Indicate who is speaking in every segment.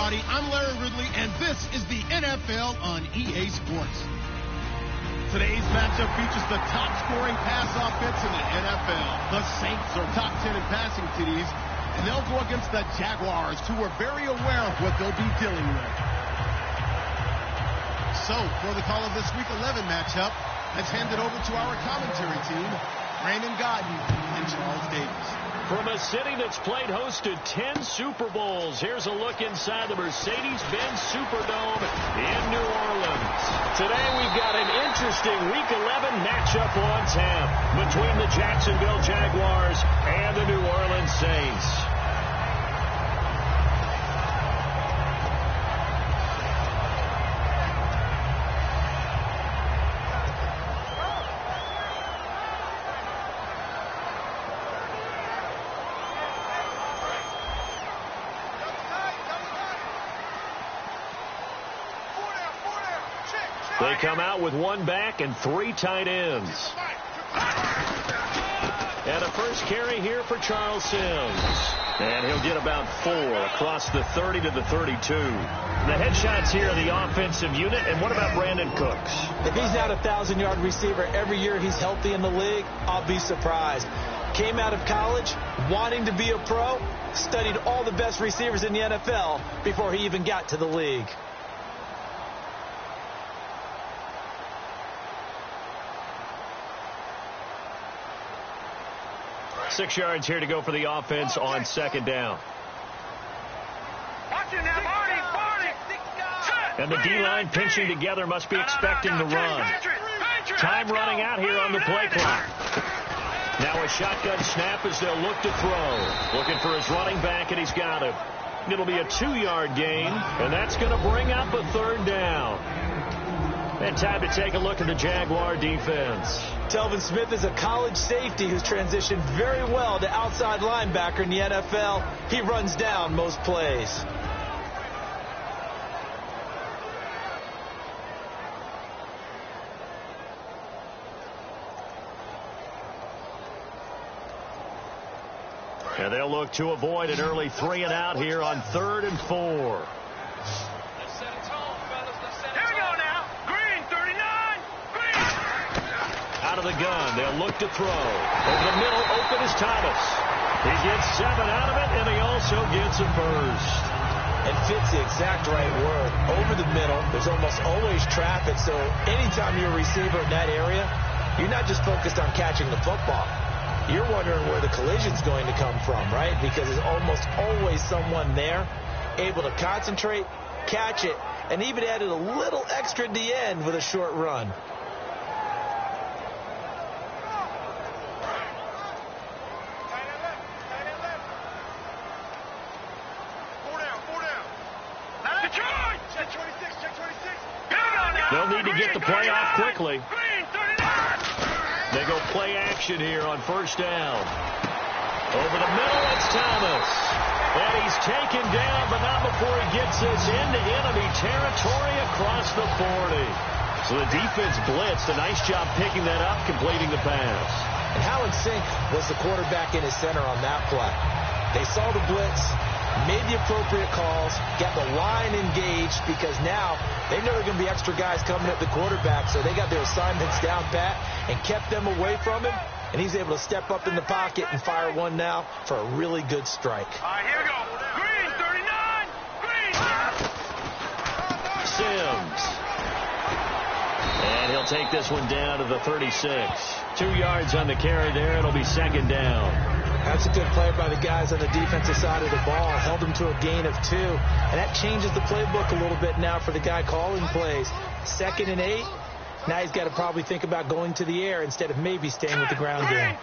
Speaker 1: everybody. I'm Larry Ridley, and this is the NFL on EA Sports. Today's matchup features the top-scoring pass offense in the NFL. The Saints are top 10 in passing TDs, and they'll go against the Jaguars, who are very aware of what they'll be dealing with. So, for the call of this Week 11 matchup, let's hand it over to our commentary team, Brandon Godden and Charles Davis.
Speaker 2: From a city that's played host to 10 Super Bowls, here's a look inside the Mercedes-Benz Superdome in New Orleans. Today we've got an interesting Week 11 matchup on tap between the Jacksonville Jaguars and the New Orleans Saints. They come out with one back and three tight ends. And a first carry here for Charles Sims. And he'll get about 4 across the 30 to the 32. The headshots here are the offensive unit. And what about Brandon Cooks?
Speaker 3: If he's not a 1,000-yard receiver every year he's healthy in the league, I'll be surprised. Came out of college wanting to be a pro, studied all the best receivers in the NFL before he even got to the league.
Speaker 2: Six yards here to go for the offense on second down. And the D-line pinching together must be expecting the run. Time running out here on the play clock. Now a shotgun snap as they'll look to throw. Looking for his running back, and he's got him. It'll be a 2-yard gain, and that's going to bring up a third down. And time to take a look at the Jaguar defense.
Speaker 3: Telvin Smith is a college safety who's transitioned very well to outside linebacker in the NFL. He runs down most plays.
Speaker 2: And they'll look to avoid an early 3 and out here on 3rd and 4. Out of the gun, they'll look to throw. Over the middle, open is Thomas. He gets 7 out of it, and he also gets a first.
Speaker 3: And fits the exact right word. Over the middle, there's almost always traffic, so anytime you're a receiver in that area, you're not just focused on catching the football. You're wondering where the collision's going to come from, right? Because there's almost always someone there able to concentrate, catch it, and even added a little extra at the end with a short run.
Speaker 2: They'll need to get the play off quickly. They go play action here on first down. Over the middle, it's Thomas. And he's taken down, but not before he gets us into enemy territory across the 40. So the defense blitzed. A nice job picking that up, completing the pass.
Speaker 3: And how in sync was the quarterback in his center on that play? They saw the blitz, made the appropriate calls, got the line engaged, because now they know there are going to be extra guys coming at the quarterback, so they got their assignments down pat and kept them away from him, and he's able to step up in the pocket and fire one now for a really good strike.
Speaker 4: All right, here we go. Green, 39. Green.
Speaker 2: Sims. And he'll take this one down to the 36. 2 yards on the carry there. It'll be second down.
Speaker 3: That's a good play by the guys on the defensive side of the ball. Held them to a gain of 2. And that changes the playbook a little bit now for the guy calling plays. 2nd and 8. Now he's got to probably think about going to the air instead of maybe staying with the ground game.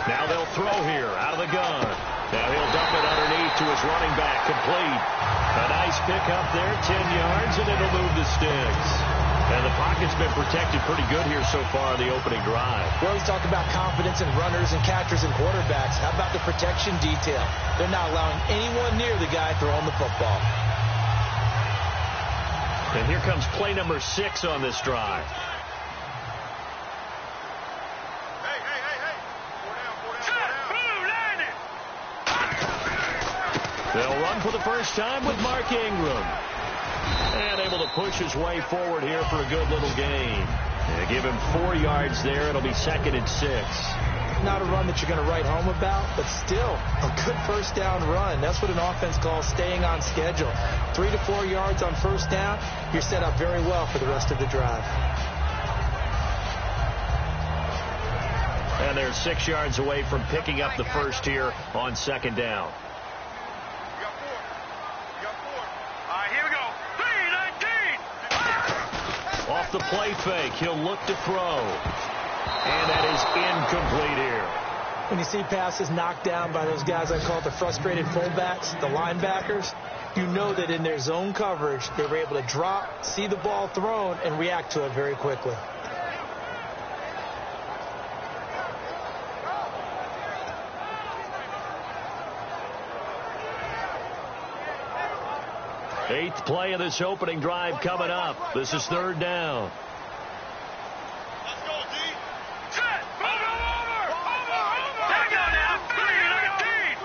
Speaker 2: Now they'll throw here out of the gun. Now he'll dump it underneath to his running back. Complete. A nice pickup there, 10 yards, and it'll move the sticks. And the pocket's been protected pretty good here so far in the opening drive.
Speaker 3: We always talk about confidence in runners and catchers and quarterbacks. How about the protection detail? They're not allowing anyone near the guy throwing the football.
Speaker 2: And here comes play number 6 on this drive. They'll run for the first time with Mark Ingram. And able to push his way forward here for a good little gain. They give him 4 yards there. It'll be 2nd and 6.
Speaker 3: Not a run that you're going to write home about, but still a good first down run. That's what an offense calls staying on schedule. 3 to 4 yards on first down, you're set up very well for the rest of the drive.
Speaker 2: And they're 6 yards away from picking up the first here on 2nd down. Off the play fake, he'll look to throw. And that is incomplete here.
Speaker 3: When you see passes knocked down by those guys I call the frustrated fullbacks, the linebackers, you know that in their zone coverage, they were able to drop, see the ball thrown, and react to it very quickly.
Speaker 2: Eighth play of this opening drive coming up. This is 3rd down.
Speaker 4: Let's go, D. Set. Over. Take it now. 319.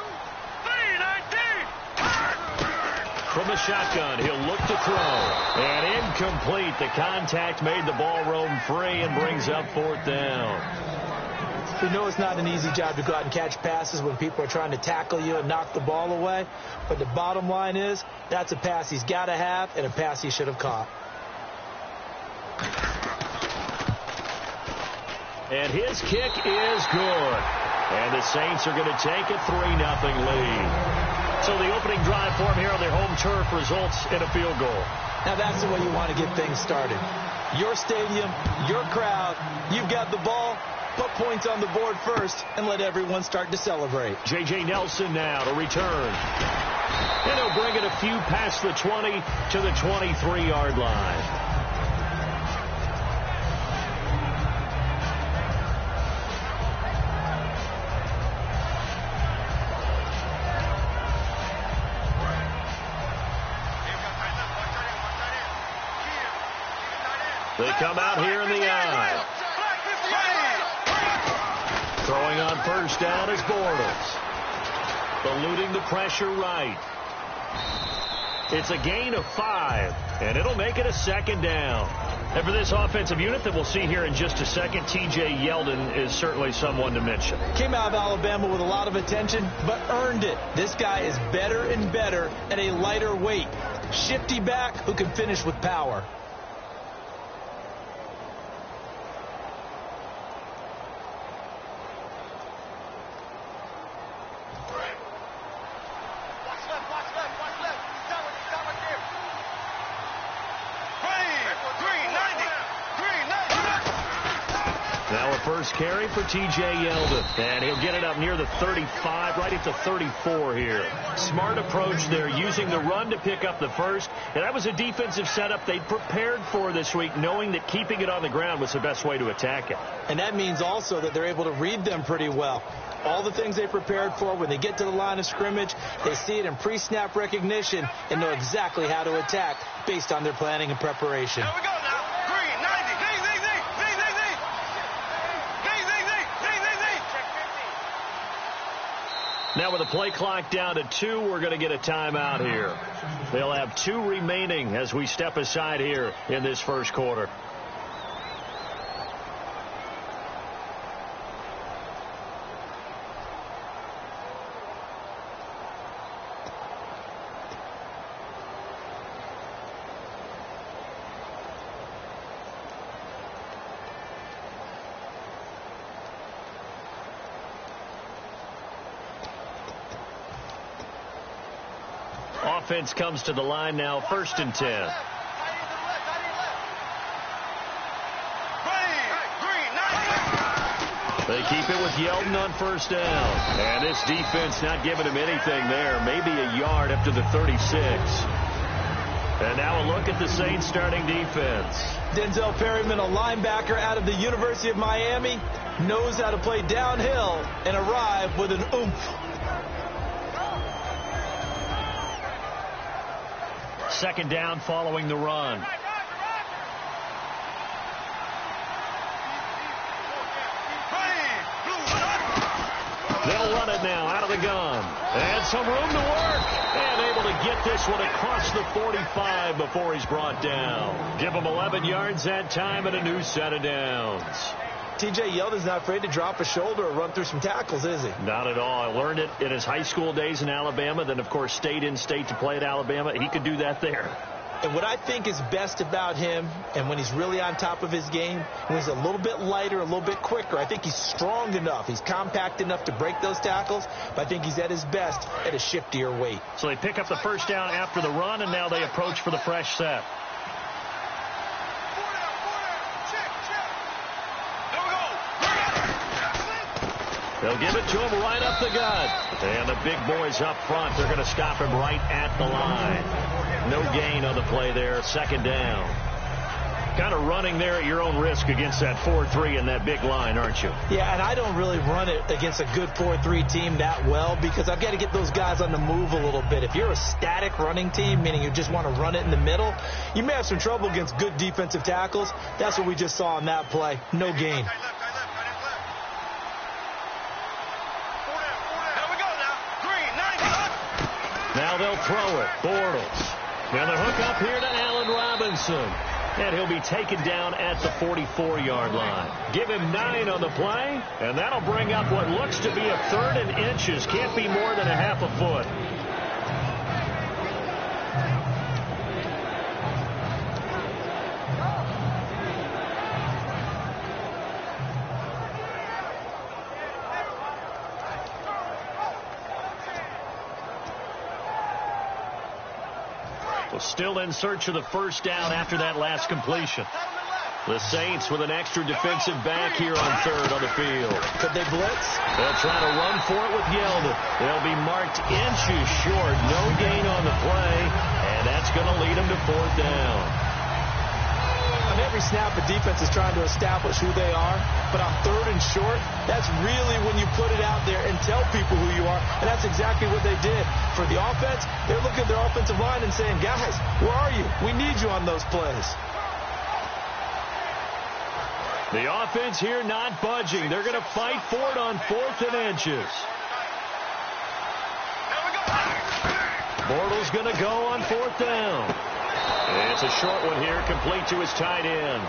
Speaker 2: From the shotgun, he'll look to throw. And incomplete. The contact made the ball roam free and brings up 4th down.
Speaker 3: We know it's not an easy job to go out and catch passes when people are trying to tackle you and knock the ball away. But the bottom line is, that's a pass he's got to have and a pass he should have caught.
Speaker 2: And his kick is good. And the Saints are going to take a 3-0 lead. So the opening drive for him here on their home turf results in a field goal.
Speaker 3: Now that's the way you want to get things started. Your stadium, your crowd, you've got the ball. Put points on the board first and let everyone start to celebrate.
Speaker 2: J.J. Nelson now to return. And he'll bring it a few past the 20 to the 23-yard line. They come out here in the eye. Throwing on first down is Bortles. Eluding the pressure right. It's a gain of 5, and it'll make it a 2nd down. And for this offensive unit that we'll see here in just a second, T.J. Yeldon is certainly someone to mention.
Speaker 3: Came out of Alabama with a lot of attention, but earned it. This guy is better and better at a lighter weight. Shifty back who can finish with power.
Speaker 2: First carry for T.J. Yeldon. And he'll get it up near the 35, right at the 34 here. Smart approach there, using the run to pick up the first. And that was a defensive setup they'd prepared for this week, knowing that keeping it on the ground was the best way to attack it.
Speaker 3: And that means also that they're able to read them pretty well. All the things they prepared for, when they get to the line of scrimmage, they see it in pre-snap recognition and know exactly how to attack based on their planning and preparation.
Speaker 4: Here we go now. Green, 90.
Speaker 2: Now with the play clock down to 2, we're going to get a timeout here. They'll have 2 remaining as we step aside here in this first quarter. Offense comes to the line now, 1st and 10. They keep it with Yeldon on first down. And this defense not giving him anything there. Maybe a yard up to the 36. And now a look at the Saints starting defense.
Speaker 3: Denzel Perryman, a linebacker out of the University of Miami, knows how to play downhill and arrive with an oomph.
Speaker 2: Second down following the run. They'll run it now out of the gun. And some room to work. And able to get this one across the 45 before he's brought down. Give him 11 yards that time and a new set of downs.
Speaker 3: T.J. Yeldon's not afraid to drop a shoulder or run through some tackles, is he?
Speaker 2: Not at all. I learned it in his high school days in Alabama. Then, of course, stayed in state to play at Alabama. He could do that there.
Speaker 3: And what I think is best about him, and when he's really on top of his game, when he's a little bit lighter, a little bit quicker, I think he's strong enough. He's compact enough to break those tackles, but I think he's at his best at a shiftier weight.
Speaker 2: So they pick up the first down after the run, and now they approach for the fresh set. They'll give it to him right up the gut. And the big boys up front, they're going to stop him right at the line. No gain on the play there, second down. Kind of running there at your own risk against that 4-3 and that big line, aren't you?
Speaker 3: Yeah, and I don't really run it against a good 4-3 team that well because I've got to get those guys on the move a little bit. If you're a static running team, meaning you just want to run it in the middle, you may have some trouble against good defensive tackles. That's what we just saw on that play. No gain.
Speaker 2: Now they'll throw it. Bortles. Now the hook up here to Allen Robinson. And he'll be taken down at the 44-yard line. Give him 9 on the play, and that'll bring up what looks to be a 3rd and inches. Can't be more than a half a foot. Still in search of the first down after that last completion. The Saints with an extra defensive back here on 3rd on the field.
Speaker 3: Could they blitz?
Speaker 2: They'll try to run for it with Yeldon. They'll be marked inches short. No gain on the play, and that's going to lead them to 4th down.
Speaker 3: On every snap, the defense is trying to establish who they are, but on 3rd and short, that's really when you put it out there and tell people who you are, and that's exactly what they did. For the offense, they're looking at their offensive line and saying, guys, where are you? We need you on those plays.
Speaker 2: The offense here not budging. They're going to fight for it on 4th and inches. Bortles going to go on 4th down. And it's a short one here, complete to his tight end.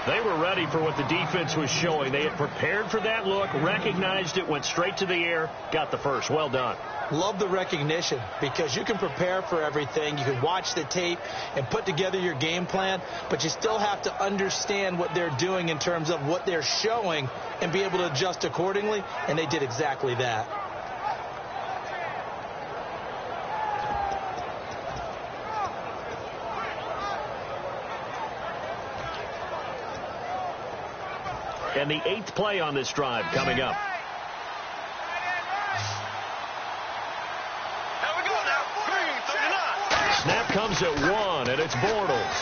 Speaker 2: They were ready for what the defense was showing. They had prepared for that look, recognized it, went straight to the air, got the first. Well done.
Speaker 3: Love the recognition because you can prepare for everything. You can watch the tape and put together your game plan, but you still have to understand what they're doing in terms of what they're showing and be able to adjust accordingly, and they did exactly that.
Speaker 2: And the 8th play on this drive coming up. Snap comes at 1, and it's Bortles.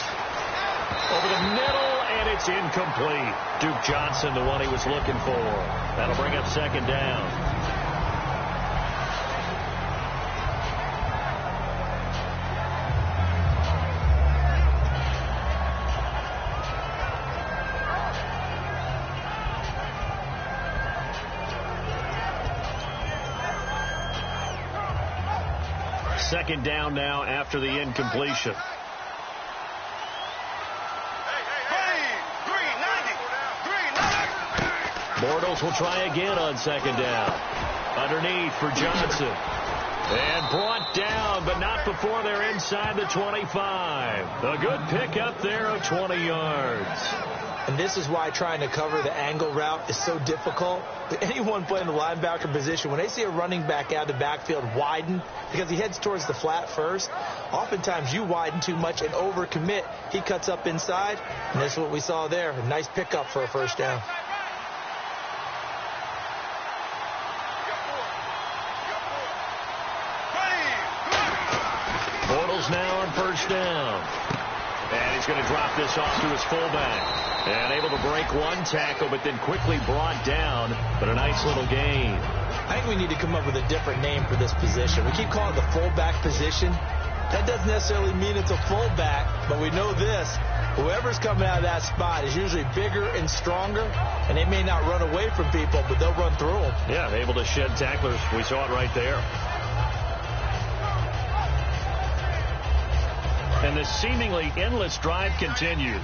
Speaker 2: Over the middle, and it's incomplete. Duke Johnson, the one he was looking for. That'll bring up 2nd down. Second down now after the incompletion. Bortles will try again on 2nd down. Underneath for Johnson. And brought down, but not before they're inside the 25. A good pickup there of 20 yards.
Speaker 3: And this is why trying to cover the angle route is so difficult. But anyone playing the linebacker position, when they see a running back out of the backfield widen, because he heads towards the flat first, oftentimes you widen too much and overcommit. He cuts up inside, and that's what we saw there. A nice pickup for a first down.
Speaker 2: Bortles now on 1st down. And he's going to drop this off to his fullback. And able to break one tackle, but then quickly brought down. But a nice little gain.
Speaker 3: I think we need to come up with a different name for this position. We keep calling it the fullback position. That doesn't necessarily mean it's a fullback, but we know this. Whoever's coming out of that spot is usually bigger and stronger, and they may not run away from people, but they'll run through them.
Speaker 2: Yeah, able to shed tacklers. We saw it right there. And this seemingly endless drive continues.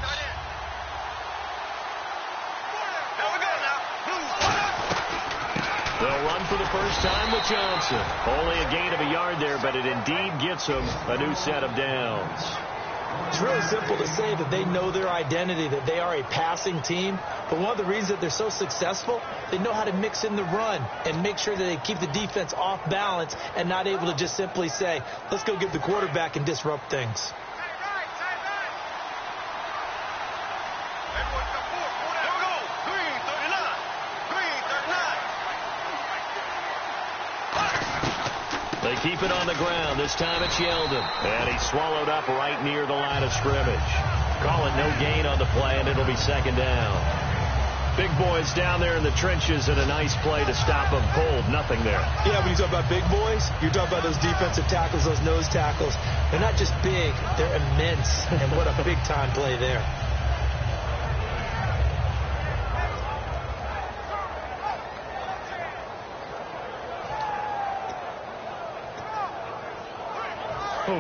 Speaker 2: They'll run for the first time with Johnson. Only a gain of a yard there, but it indeed gets them a new set of downs.
Speaker 3: It's really simple to say that they know their identity, that they are a passing team. But one of the reasons that they're so successful, they know how to mix in the run and make sure that they keep the defense off balance and not able to just simply say, let's go get the quarterback and disrupt things.
Speaker 2: They keep it on the ground. This time it's Yeldon. And he's swallowed up right near the line of scrimmage. Call it no gain on the play, and it'll be second down. Big boys down there in the trenches, and a nice play to stop them cold. Nothing there.
Speaker 3: Yeah, when you talk about big boys, you're talking about those defensive tackles, those nose tackles. They're not just big, they're immense. And what a big-time play there.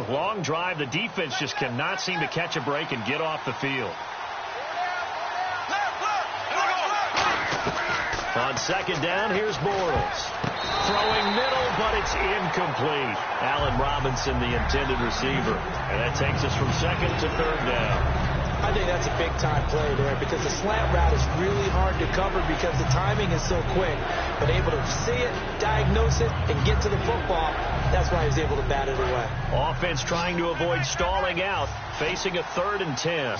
Speaker 2: Long drive. The defense just cannot seem to catch a break and get off the field. On second down, here's Bortles. Throwing middle, but it's incomplete. Allen Robinson, the intended receiver. And that takes us from second to third down.
Speaker 3: I think that's a big-time play there because the slant route is really hard to cover because the timing is so quick. But able to see it, diagnose it, and get to the football, that's why he was able to bat it away.
Speaker 2: Offense trying to avoid stalling out, facing a 3rd and 10.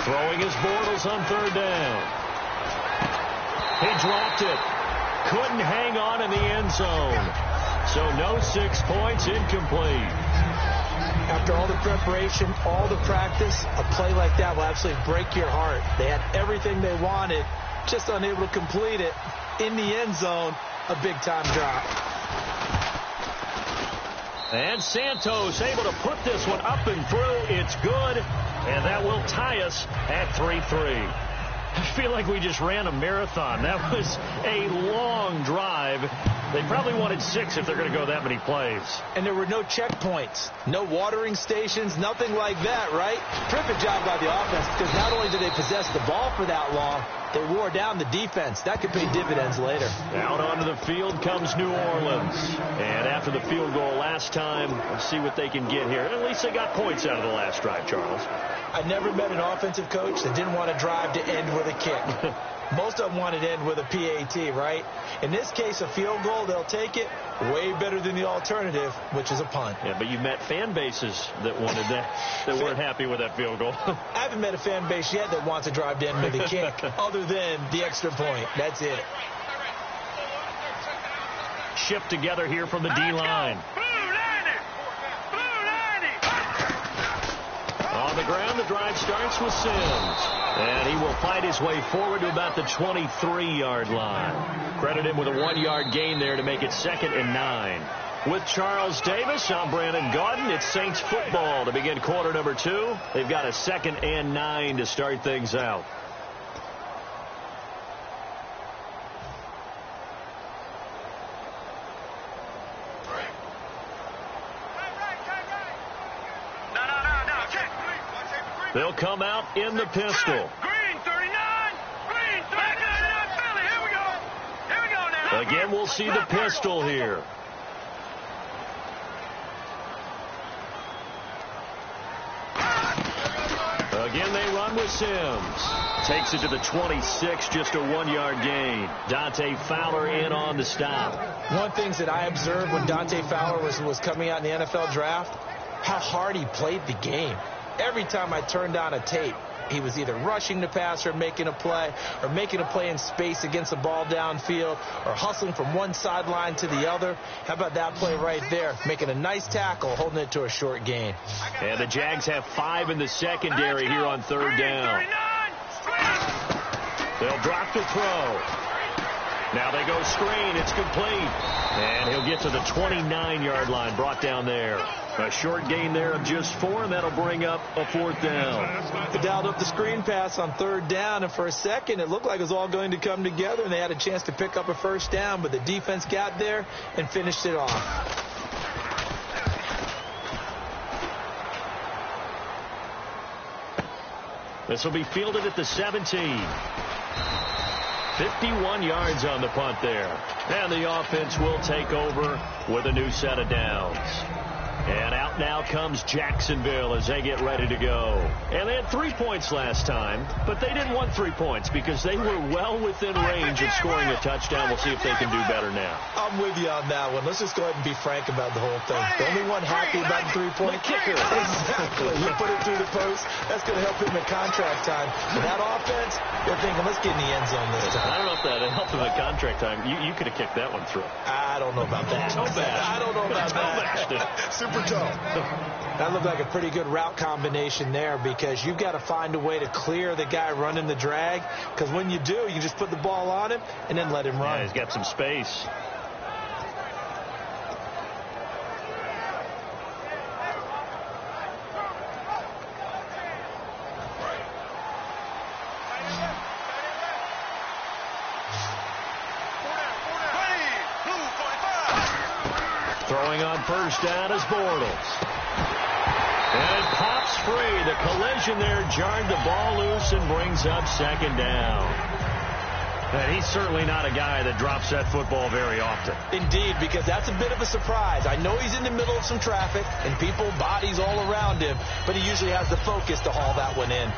Speaker 2: Throwing his Bortles on third down. He dropped it. Couldn't hang on in the end zone. So no 6 points, incomplete.
Speaker 3: After all the preparation, all the practice, a play like that will absolutely break your heart. They had everything they wanted, just unable to complete it. In the end zone, a big-time drop.
Speaker 2: And Santos able to put this one up and through. It's good, and that will tie us at 3-3. I feel like we just ran a marathon. That was a long drive. They probably wanted 6 if they're going to go that many plays.
Speaker 3: And there were no checkpoints, no watering stations, nothing like that, right? Perfect job by the offense because not only did they possess the ball for that long, they wore down the defense. That could pay dividends later.
Speaker 2: Out onto the field comes New Orleans. And after the field goal last time, let's see what they can get here. At least they got points out of the last drive, Charles.
Speaker 3: I never met an offensive coach that didn't want to drive to end with a kick. Most of them wanted to end with a PAT, right? In this case, a field goal, they'll take it. Way better than the alternative, which is a punt.
Speaker 2: Yeah, but you met fan bases that wanted that, that weren't happy with that field goal.
Speaker 3: I haven't met a fan base yet that wants to drive to end with a kick other than the extra point. That's it.
Speaker 2: Shipped together here from the D-line. On the ground, the drive starts with Sims. And he will fight his way forward to about the 23-yard line. Credit him with a 1-yard gain there to make it 2nd and 9. With Charles Davis, I'm Brandon Gaudin. It's Saints football to begin quarter number 2. They've got a 2nd and 9 to start things out. They'll come out in the pistol.
Speaker 4: Green 39. Green 39. Philly. Here we go. Here we go now.
Speaker 2: Again, we'll see the pistol here. Again, they run with Sims. Takes it to the 26, just a 1-yard gain. Dante Fowler in on the stop.
Speaker 3: One of the things that I observed when Dante Fowler was coming out in the NFL draft, how hard he played the game. Every time I turned on a tape, he was either rushing the passer, making a play, or making a play in space against the ball downfield, or hustling from one sideline to the other. How about that play right there? Making a nice tackle, holding it to a short gain.
Speaker 2: And the Jags have 5 in the secondary here on third down. They'll drop the throw. Now they go screen. It's complete. And he'll get to the 29-yard line, brought down there. A short gain there of just 4, and that'll bring up a 4th down.
Speaker 3: They dialed up the screen pass on 3rd down, and for a second it looked like it was all going to come together, and they had a chance to pick up a 1st down, but the defense got there and finished it off.
Speaker 2: This will be fielded at the 17. 51 yards on the punt there. And the offense will take over with a new set of downs. And out now comes Jacksonville as they get ready to go. And they had 3 points last time, but they didn't want 3 points because they were well within range of scoring a touchdown. We'll see if they can do better now.
Speaker 3: I'm with you on that one. Let's just go ahead and be frank about the whole thing. The only one happy about the 3-point kicker. Exactly. You put it through the post. That's going to help him in contract time. But that offense, they're thinking, let's get in the end zone this time.
Speaker 2: I don't know if that helped him in contract time. You could have kicked that one through.
Speaker 3: I don't know about that. I don't know about that.
Speaker 2: Super tough.
Speaker 3: That looked like a pretty good route combination there because you've got to find a way to clear the guy running the drag, because when you do, you can just put the ball on him and then let him run.
Speaker 2: Yeah, he's got some space. Throwing on 1st down is Bortles. And it pops free. The collision there jarred the ball loose and brings up 2nd down. And he's certainly not a guy that drops that football very often.
Speaker 3: Indeed, because that's a bit of a surprise. I know he's in the middle of some traffic and people, bodies all around him, but he usually has the focus to haul that one in.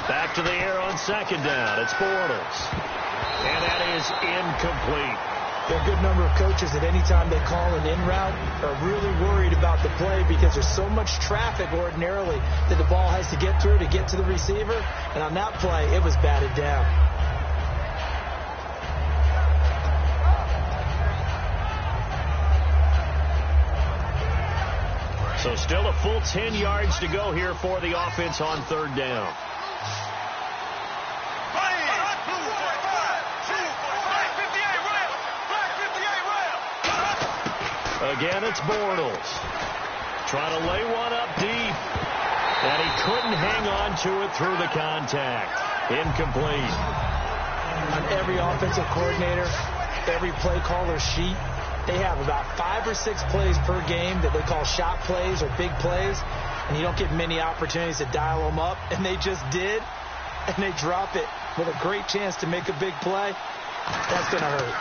Speaker 2: Back to the air on 2nd down. It's Bortles. And that is incomplete.
Speaker 3: There are a good number of coaches that any time they call an in route are really worried about the play because there's so much traffic ordinarily that the ball has to get through to get to the receiver. And on that play, it was batted down.
Speaker 2: So still a full 10 yards to go here for the offense on 3rd down. Again, it's Bortles. Trying to lay one up deep. And he couldn't hang on to it through the contact. Incomplete.
Speaker 3: On every offensive coordinator, every play caller sheet, they have about 5 or 6 plays per game that they call shot plays or big plays. And you don't get many opportunities to dial them up. And they just did. And they drop it with a great chance to make a big play. That's going to hurt.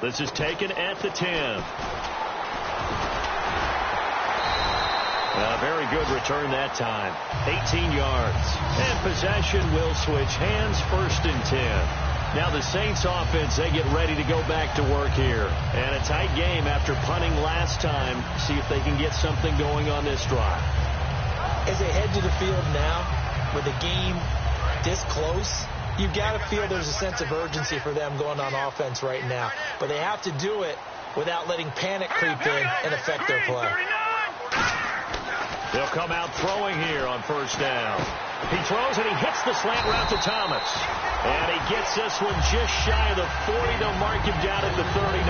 Speaker 2: This is taken at the 10. A very good return that time. 18 yards. And possession will switch hands, 1st and 10. Now the Saints offense, they get ready to go back to work here. And a tight game after punting last time. See if they can get something going on this drive.
Speaker 3: As they head to the field now, with the game this close, you've got to feel there's a sense of urgency for them going on offense right now. But they have to do it without letting panic creep in and affect their play.
Speaker 2: They'll come out throwing here on 1st down. He throws and he hits the slant route to Thomas. And he gets this one just shy of the 40. They'll mark him down at the 39.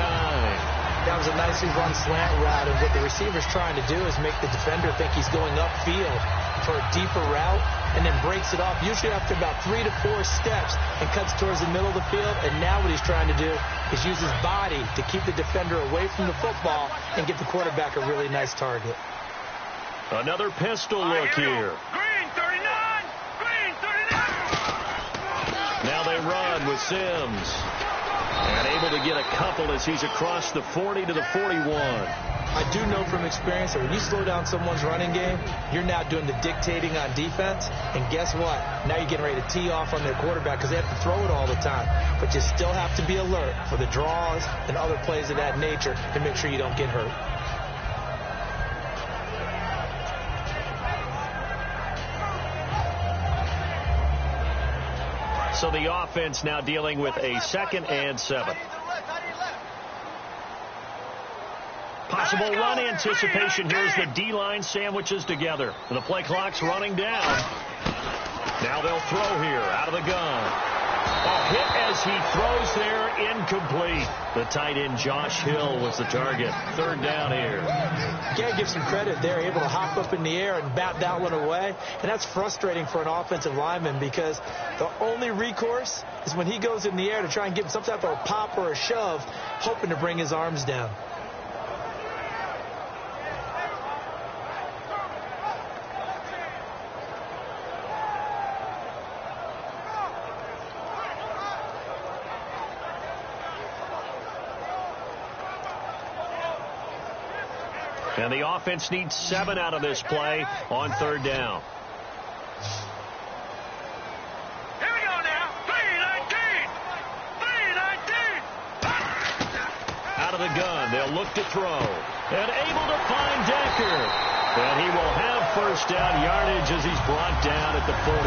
Speaker 3: That was a nicely run slant route, and what the receiver's trying to do is make the defender think he's going upfield for a deeper route, and then breaks it off, usually after about 3 to 4 steps, and cuts towards the middle of the field. And now what he's trying to do is use his body to keep the defender away from the football and give the quarterback a really nice target.
Speaker 2: Another pistol look here.
Speaker 4: Green 39! Green 39!
Speaker 2: Now they run with Sims. And able to get a couple as he's across the 40 to the 41.
Speaker 3: I do know from experience that when you slow down someone's running game, you're now doing the dictating on defense. And guess what? Now you're getting ready to tee off on their quarterback because they have to throw it all the time. But you still have to be alert for the draws and other plays of that nature to make sure you don't get hurt.
Speaker 2: the offense now dealing with a 2nd and 7. Possible run anticipation. Here's the D-line sandwiches together. The play clock's running down. Now they'll throw here out of the gun. A hit as he throws there, incomplete. The tight end Josh Hill was the target. 3rd down here.
Speaker 3: You gotta give some credit. They're able to hop up in the air and bat that one away. And that's frustrating for an offensive lineman because the only recourse is when he goes in the air to try and get some type of a pop or a shove, hoping to bring his arms down.
Speaker 2: And the offense needs 7 out of this play on 3rd down.
Speaker 4: Here we go now. 3-19. 3-19.
Speaker 2: Out of the gun. They'll look to throw. And able to find Decker. And he will have 1st down yardage as he's brought down at the 41.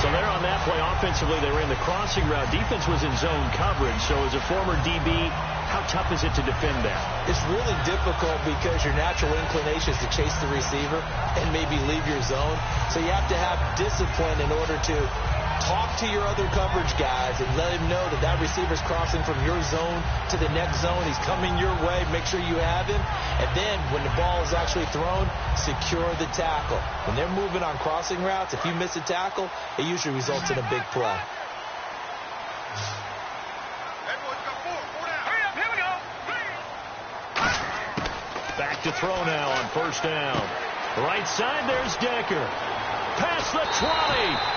Speaker 2: So they're on that play. Offensively, they ran the crossing route. Defense was in zone coverage. So as a former DB, how tough is it to defend that?
Speaker 3: It's really difficult because your natural inclination is to chase the receiver and maybe leave your zone. So you have to have discipline in order to talk to your other coverage guys and let him know that that receiver's crossing from your zone to the next zone. He's coming your way. Make sure you have him. And then when the ball is actually thrown, secure the tackle. When they're moving on crossing routes, if you miss a tackle, it usually results in a big play.
Speaker 2: Back to throw now on 1st down. Right side, there's Decker. Past the 20.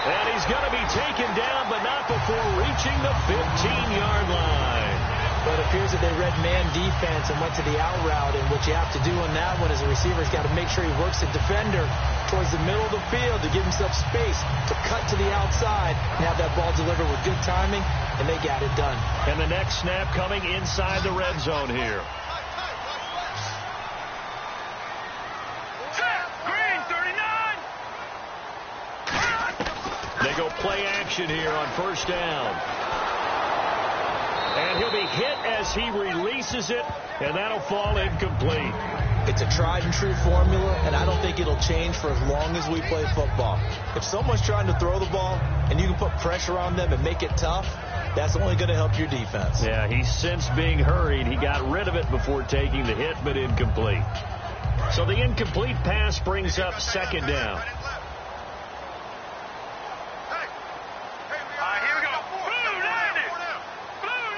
Speaker 2: And he's going to be taken down, but not before reaching the 15-yard line.
Speaker 3: But it appears that they read man defense and went to the out route. And what you have to do on that one is the receiver's got to make sure he works the defender towards the middle of the field to give himself space to cut to the outside and have that ball delivered with good timing, and they got it done.
Speaker 2: And the next snap coming inside the red zone here. They go play action here on 1st down. And he'll be hit as he releases it, and that'll fall incomplete.
Speaker 3: It's a tried and true formula, and I don't think it'll change for as long as we play football. If someone's trying to throw the ball and you can put pressure on them and make it tough, that's only going to help your defense.
Speaker 2: Yeah, he's since being hurried. He got rid of it before taking the hit, but incomplete. So the incomplete pass brings up 2nd down.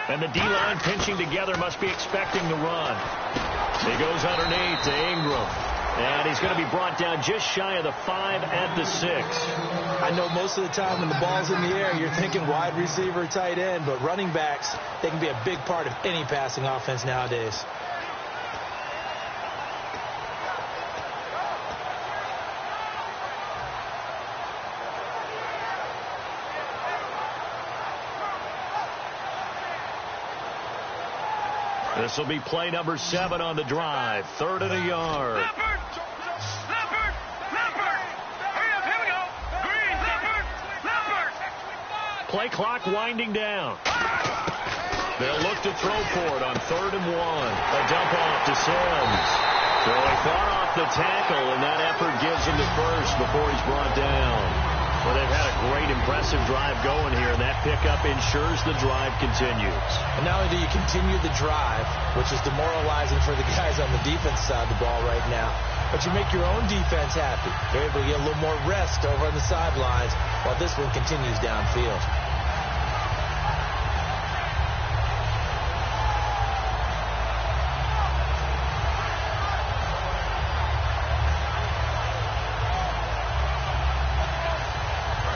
Speaker 2: And the D-line pinching together must be expecting the run. He goes underneath to Ingram. And he's going to be brought down just shy of the 5 at the 6.
Speaker 3: I know most of the time when the ball's in the air, you're thinking wide receiver, tight end. But running backs, they can be a big part of any passing offense nowadays.
Speaker 2: This will be play number 7 on the drive. 3rd and a yard.
Speaker 4: Leopard! Leopard! Leopard! Hurry up, here we go! Green! Leopard! Leopard!
Speaker 2: Play clock winding down. They'll look to throw for it on 3rd and 1. A dump off to Sims. So he fought off the tackle, and that effort gives him the first before he's brought down. Well, they've had a great, impressive drive going here, and that pickup ensures the drive continues.
Speaker 3: And not only do you continue the drive, which is demoralizing for the guys on the defense side of the ball right now, but you make your own defense happy. You're able to get a little more rest over on the sidelines while this one continues downfield.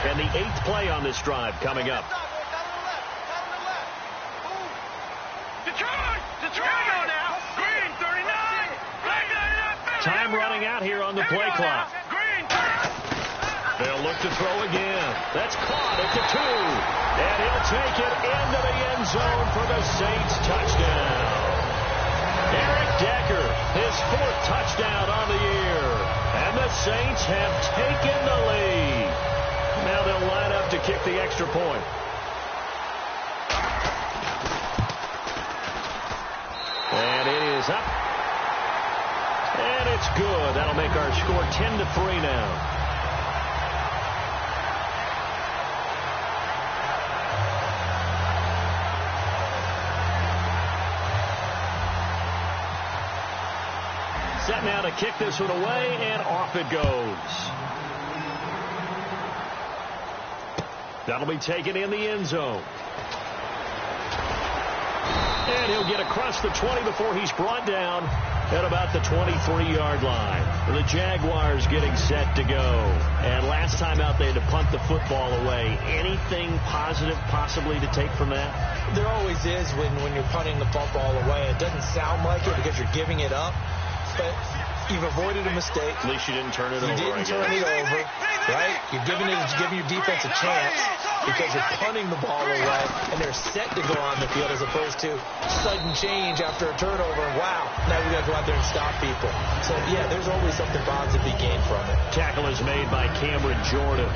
Speaker 2: And the 8th play on this drive coming up. Time running out here on the play clock. They'll look to throw again. That's caught at the 2. And he'll take it into the end zone for the Saints touchdown. Eric Decker, his 4th touchdown on the year. And the Saints have taken the lead. Now they'll line up to kick the extra point. And it is up. And it's good. That'll make our score 10-3 now. Set now to kick this one away, and off it goes. That'll be taken in the end zone. And he'll get across the 20 before he's brought down at about the 23-yard line. The Jaguars getting set to go. And last time out, they had to punt the football away. Anything positive possibly to take from that?
Speaker 3: There always is when you're punting the football away. It doesn't sound like it because you're giving it up. But you've avoided a mistake.
Speaker 2: At least you didn't turn it over.
Speaker 3: You didn't turn it over, right? You're giving your defense a chance because you're punting the ball away, and they're set to go on the field as opposed to sudden change after a turnover. Wow, now we got to go out there and stop people. So, yeah, there's always something positive to be gained from it.
Speaker 2: Tackle is made by Cameron Jordan.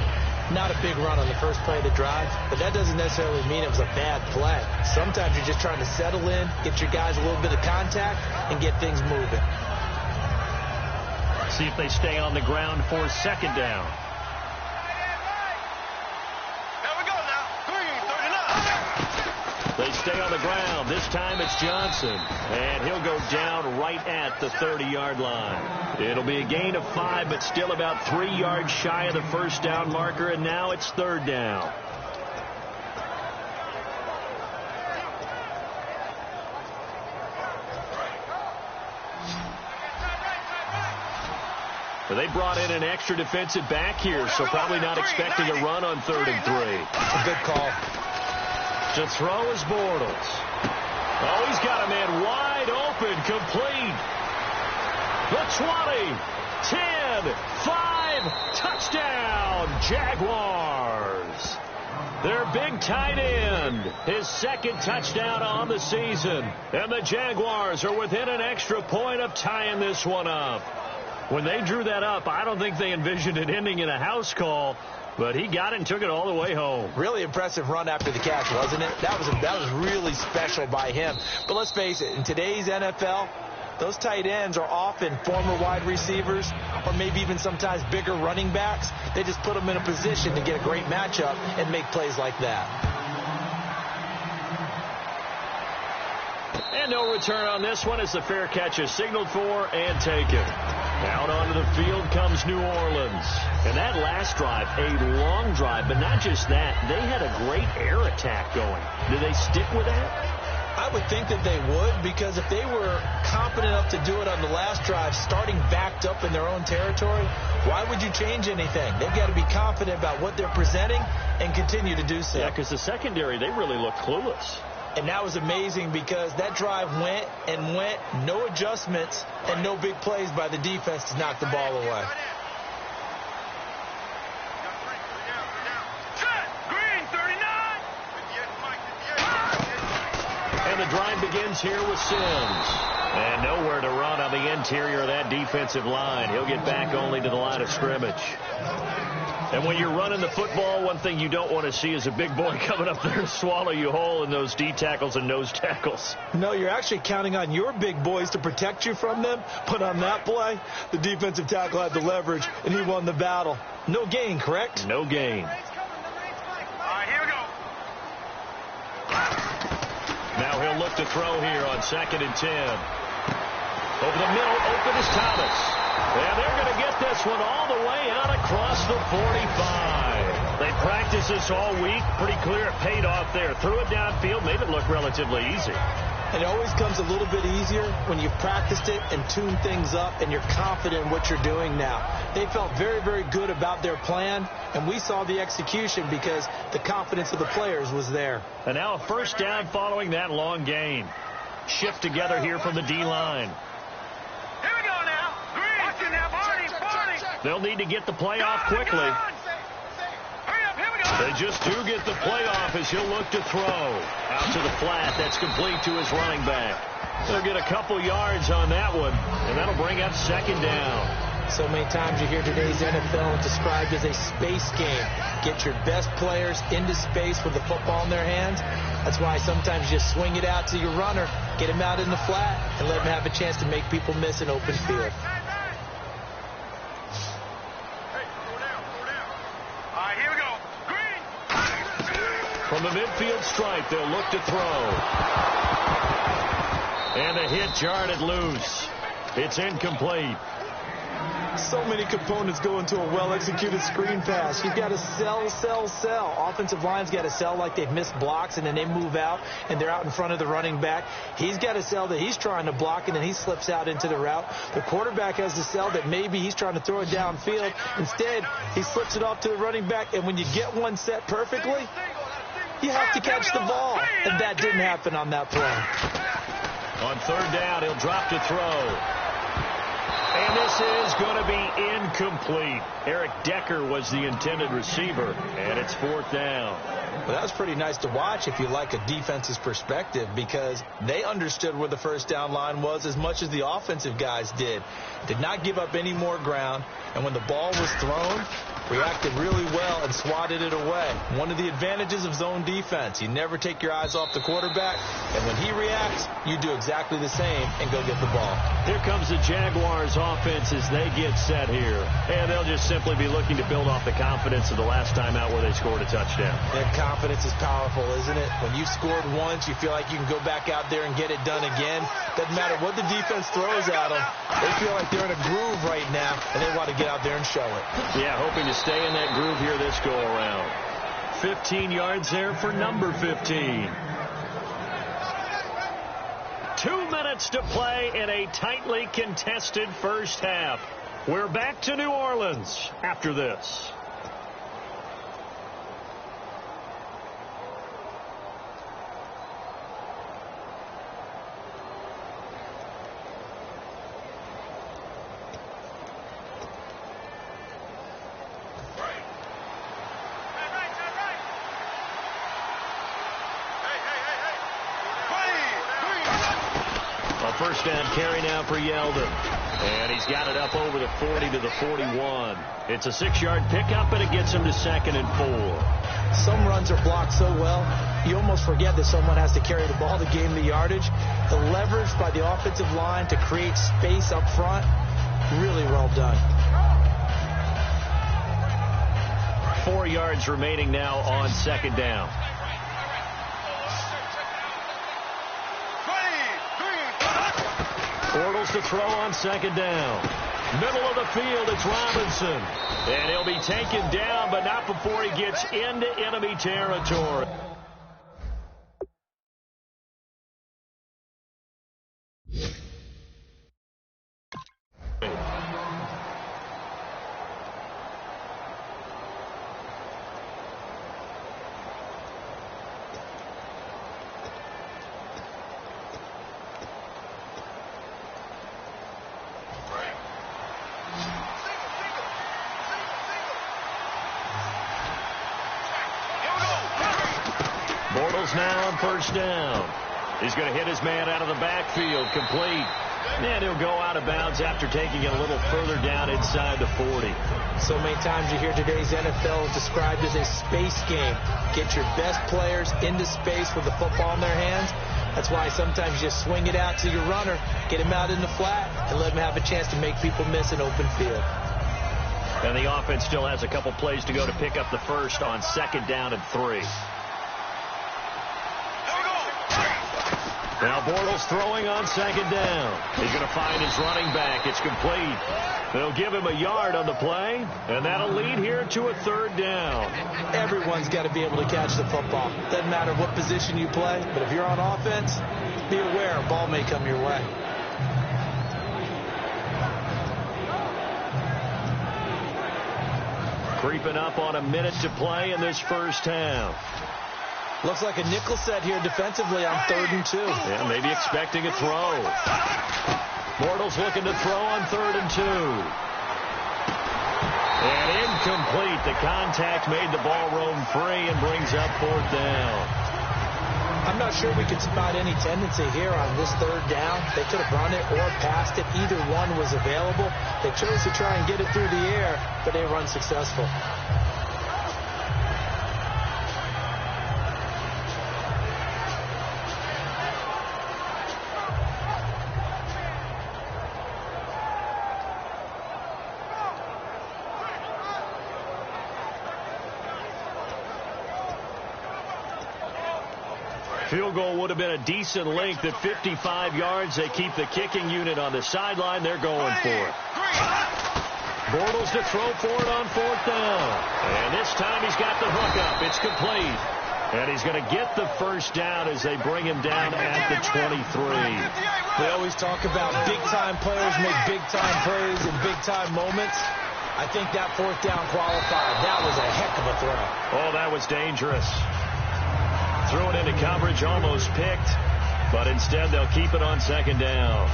Speaker 3: Not a big run on the first play of the drive, but that doesn't necessarily mean it was a bad play. Sometimes you're just trying to settle in, get your guys a little bit of contact, and get things moving.
Speaker 2: See if they stay on the ground for second down.
Speaker 4: There we go now. 3:39.
Speaker 2: They stay on the ground. This time it's Johnson. And he'll go down right at the 30-yard line. It'll be a gain of 5, but still about 3 yards shy of the first down marker. And now it's third down. They brought in an extra defensive back here, so probably not expecting a run on 3rd and 3.
Speaker 3: A good call.
Speaker 2: To throw is Bortles. Oh, he's got a man wide open, complete. The 20, 10, 5, touchdown, Jaguars. Their big tight end, his second touchdown on the season. And the Jaguars are within an extra point of tying this one up. When they drew that up, I don't think they envisioned it ending in a house call, but he got it and took it all the way home.
Speaker 3: Really impressive run after the catch, wasn't it? That was really special by him. But let's face it, in today's NFL, those tight ends are often former wide receivers or maybe even sometimes bigger running backs. They just put them in a position to get a great matchup and make plays like that.
Speaker 2: And no return on this one as the fair catch is signaled for and taken. Out onto the field comes New Orleans. And that last drive, a long drive, but not just that. They had a great air attack going. Do they stick with that?
Speaker 3: I would think that they would, because if they were confident enough to do it on the last drive, starting backed up in their own territory, why would you change anything? They've got to be confident about what they're presenting and continue to do so.
Speaker 2: Yeah, because the secondary, they really look clueless.
Speaker 3: And that was amazing because that drive went and went, no adjustments and no big plays by the defense to knock the ball away.
Speaker 4: Green, 39.
Speaker 2: And the drive begins here with Sims. And nowhere to run on the interior of that defensive line. He'll get back only to the line of scrimmage. And when you're running the football, one thing you don't want to see is a big boy coming up there to swallow you whole in those D tackles and nose tackles.
Speaker 3: No, you're actually counting on your big boys to protect you from them. But on that play, the defensive tackle had the leverage, and he won the battle. No gain, correct?
Speaker 2: No gain.
Speaker 4: All right, here we go.
Speaker 2: Now he'll look to throw here on 2nd and 10. Over the middle, open is Thomas. And they're going to get this one all the way out across the 45. They practiced this all week. Pretty clear it paid off there. Threw it downfield, made it look relatively easy.
Speaker 3: And it always comes a little bit easier when you've practiced it and tuned things up and you're confident in what you're doing now. They felt very, very good about their plan, and we saw the execution because the confidence of the players was there.
Speaker 2: And now a first down following that long gain. Shift together here from the D-line.
Speaker 4: Here we go now. Green, now, party.
Speaker 2: They'll need to get the play off quickly.
Speaker 4: Hurry up, here we go.
Speaker 2: They just do get the play off as he'll look to throw. Out to the flat. That's complete to his running back. They'll get a couple yards on that one, and that'll bring up second down.
Speaker 3: So many times you hear today's NFL described as a space game. Get your best players into space with the football in their hands. That's why sometimes you just swing it out to your runner, get him out in the flat, and let him have a chance to make people miss an open field.
Speaker 2: From the midfield stripe, they'll look to throw. And a hit jarred loose. It's incomplete.
Speaker 3: So many components go into a well-executed screen pass. You've got to sell. Offensive line's got to sell like they've missed blocks, and then they move out, and they're out in front of the running back. He's got to sell that he's trying to block, and then he slips out into the route. The quarterback has to sell that maybe he's trying to throw it downfield. Instead, he slips it off to the running back, and when you get one set perfectly, you have to catch the ball, and that didn't happen on that play.
Speaker 2: On third down, he'll drop to throw. And this is going to be incomplete. Eric Decker was the intended receiver, and it's fourth down.
Speaker 3: Well, that was pretty nice to watch if you like a defense's perspective, because they understood where the first down line was as much as the offensive guys did. Did not give up any more ground, and when the ball was thrown, reacted really well and swatted it away. One of the advantages of zone defense, you never take your eyes off the quarterback, and when he reacts, you do exactly the same and go get the ball.
Speaker 2: Here comes the Jaguars offense as they get set here. And they'll just simply be looking to build off the confidence of the last time out where they scored a touchdown.
Speaker 3: That confidence is powerful, isn't it? When you've scored once, you feel like you can go back out there and get it done again. Doesn't matter what the defense throws at them. They feel like they're in a groove right now, and they want to get out there and show it.
Speaker 2: Yeah, hoping to stay in that groove here this go-around. 15 yards there for number 15. 2 minutes to play in a tightly contested first half. We're back to New Orleans after this. First down carry now for Yeldon. And he's got it up over the 40 to the 41. It's a 6-yard pickup, and it gets him to 2nd and 4.
Speaker 3: Some runs are blocked so well, you almost forget that someone has to carry the ball to gain the yardage. The leverage by the offensive line to create space up front, really well done.
Speaker 2: 4 yards remaining now on 2nd down. Bortles to throw on 2nd down. Middle of the field, it's Robinson. And he'll be taken down, but not before he gets into enemy territory. Bortles now on first down. He's going to hit his man out of the backfield, complete. And he'll go out of bounds after taking it a little further down inside the 40.
Speaker 3: So many times you hear today's NFL described as a space game. Get your best players into space with the football in their hands. That's why sometimes you just swing it out to your runner, get him out in the flat, and let him have a chance to make people miss an open field.
Speaker 2: And the offense still has a couple plays to go to pick up the first on 2nd down and 3. Now Bortles throwing on 2nd down. He's going to find his running back. It's complete. They'll give him a yard on the play, and that'll lead here to a 3rd down.
Speaker 3: Everyone's got to be able to catch the football. Doesn't matter what position you play, but if you're on offense, be aware a ball may come your way.
Speaker 2: Creeping up on a minute to play in this first half.
Speaker 3: Looks like a nickel set here defensively on 3rd and 2.
Speaker 2: Yeah, maybe expecting a throw. Bortles looking to throw on 3rd and 2. And incomplete. The contact made the ball roam free and brings up 4th down.
Speaker 3: I'm not sure we could spot any tendency here on this third down. They could have run it or passed it. Either one was available. They chose to try and get it through the air, but they were unsuccessful.
Speaker 2: Field goal would have been a decent length at 55 yards. They keep the kicking unit on the sideline. They're going for it. Bortles to throw for it on fourth down. And this time he's got the hook up. It's complete. And he's going to get the first down as they bring him down at the 23.
Speaker 3: We always talk about big-time players make big-time plays in big-time moments. I think that fourth down qualified. That was a heck of a throw.
Speaker 2: Oh, that was dangerous. Threw it into coverage, almost picked, but instead they'll keep it on second down.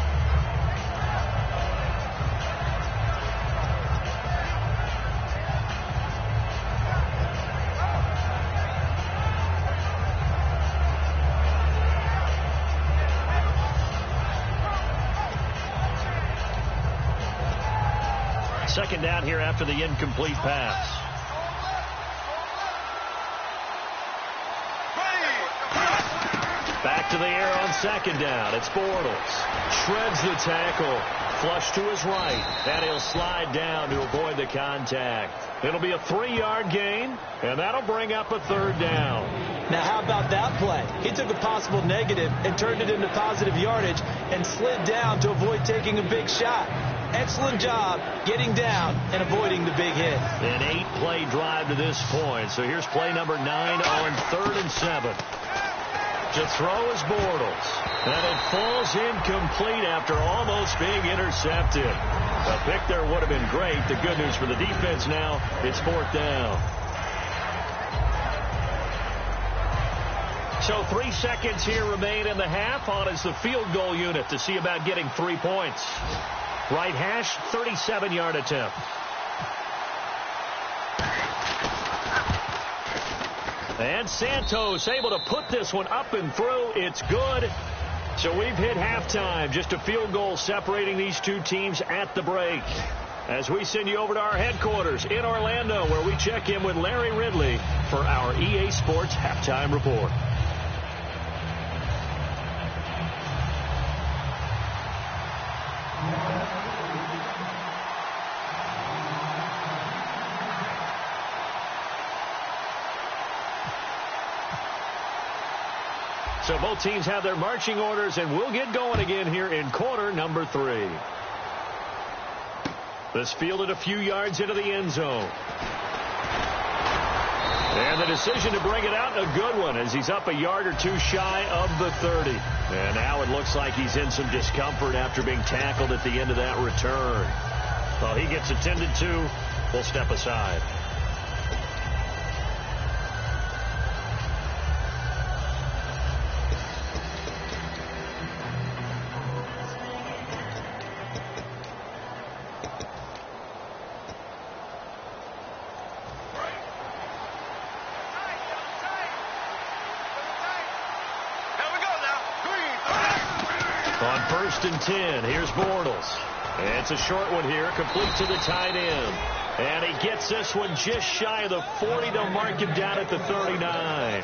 Speaker 2: Second down here after the incomplete pass. Back to the air on second down. It's Bortles. Shreds the tackle. Flush to his right. And he'll slide down to avoid the contact. It'll be a 3-yard gain, and that'll bring up a third down.
Speaker 3: Now, how about that play? He took a possible negative and turned it into positive yardage and slid down to avoid taking a big shot. Excellent job getting down and avoiding the big hit.
Speaker 2: An 8-play drive to this point. So here's play number 9 on 3rd and 7. To throw is Bortles. And it falls incomplete after almost being intercepted. A pick there would have been great. The good news for the defense now, it's 4th down. So 3 seconds here remain in the half. On is the field goal unit to see about getting 3 points. Right hash, 37-yard attempt. And Santos able to put this one up and through. It's good. So we've hit halftime. Just a field goal separating these two teams at the break. As we send you over to our headquarters in Orlando, where we check in with Larry Ridley for our EA Sports Halftime Report. So both teams have their marching orders, and we'll get going again here in quarter number 3. This fielded a few yards into the end zone. And the decision to bring it out, a good one, as he's up a yard or two shy of the 30. And now it looks like he's in some discomfort after being tackled at the end of that return. Well, he gets attended to. We'll step aside. On 1st and 10, here's Bortles. And it's a short one here, complete to the tight end. And he gets this one just shy of the 40. They'll mark him down at the 39.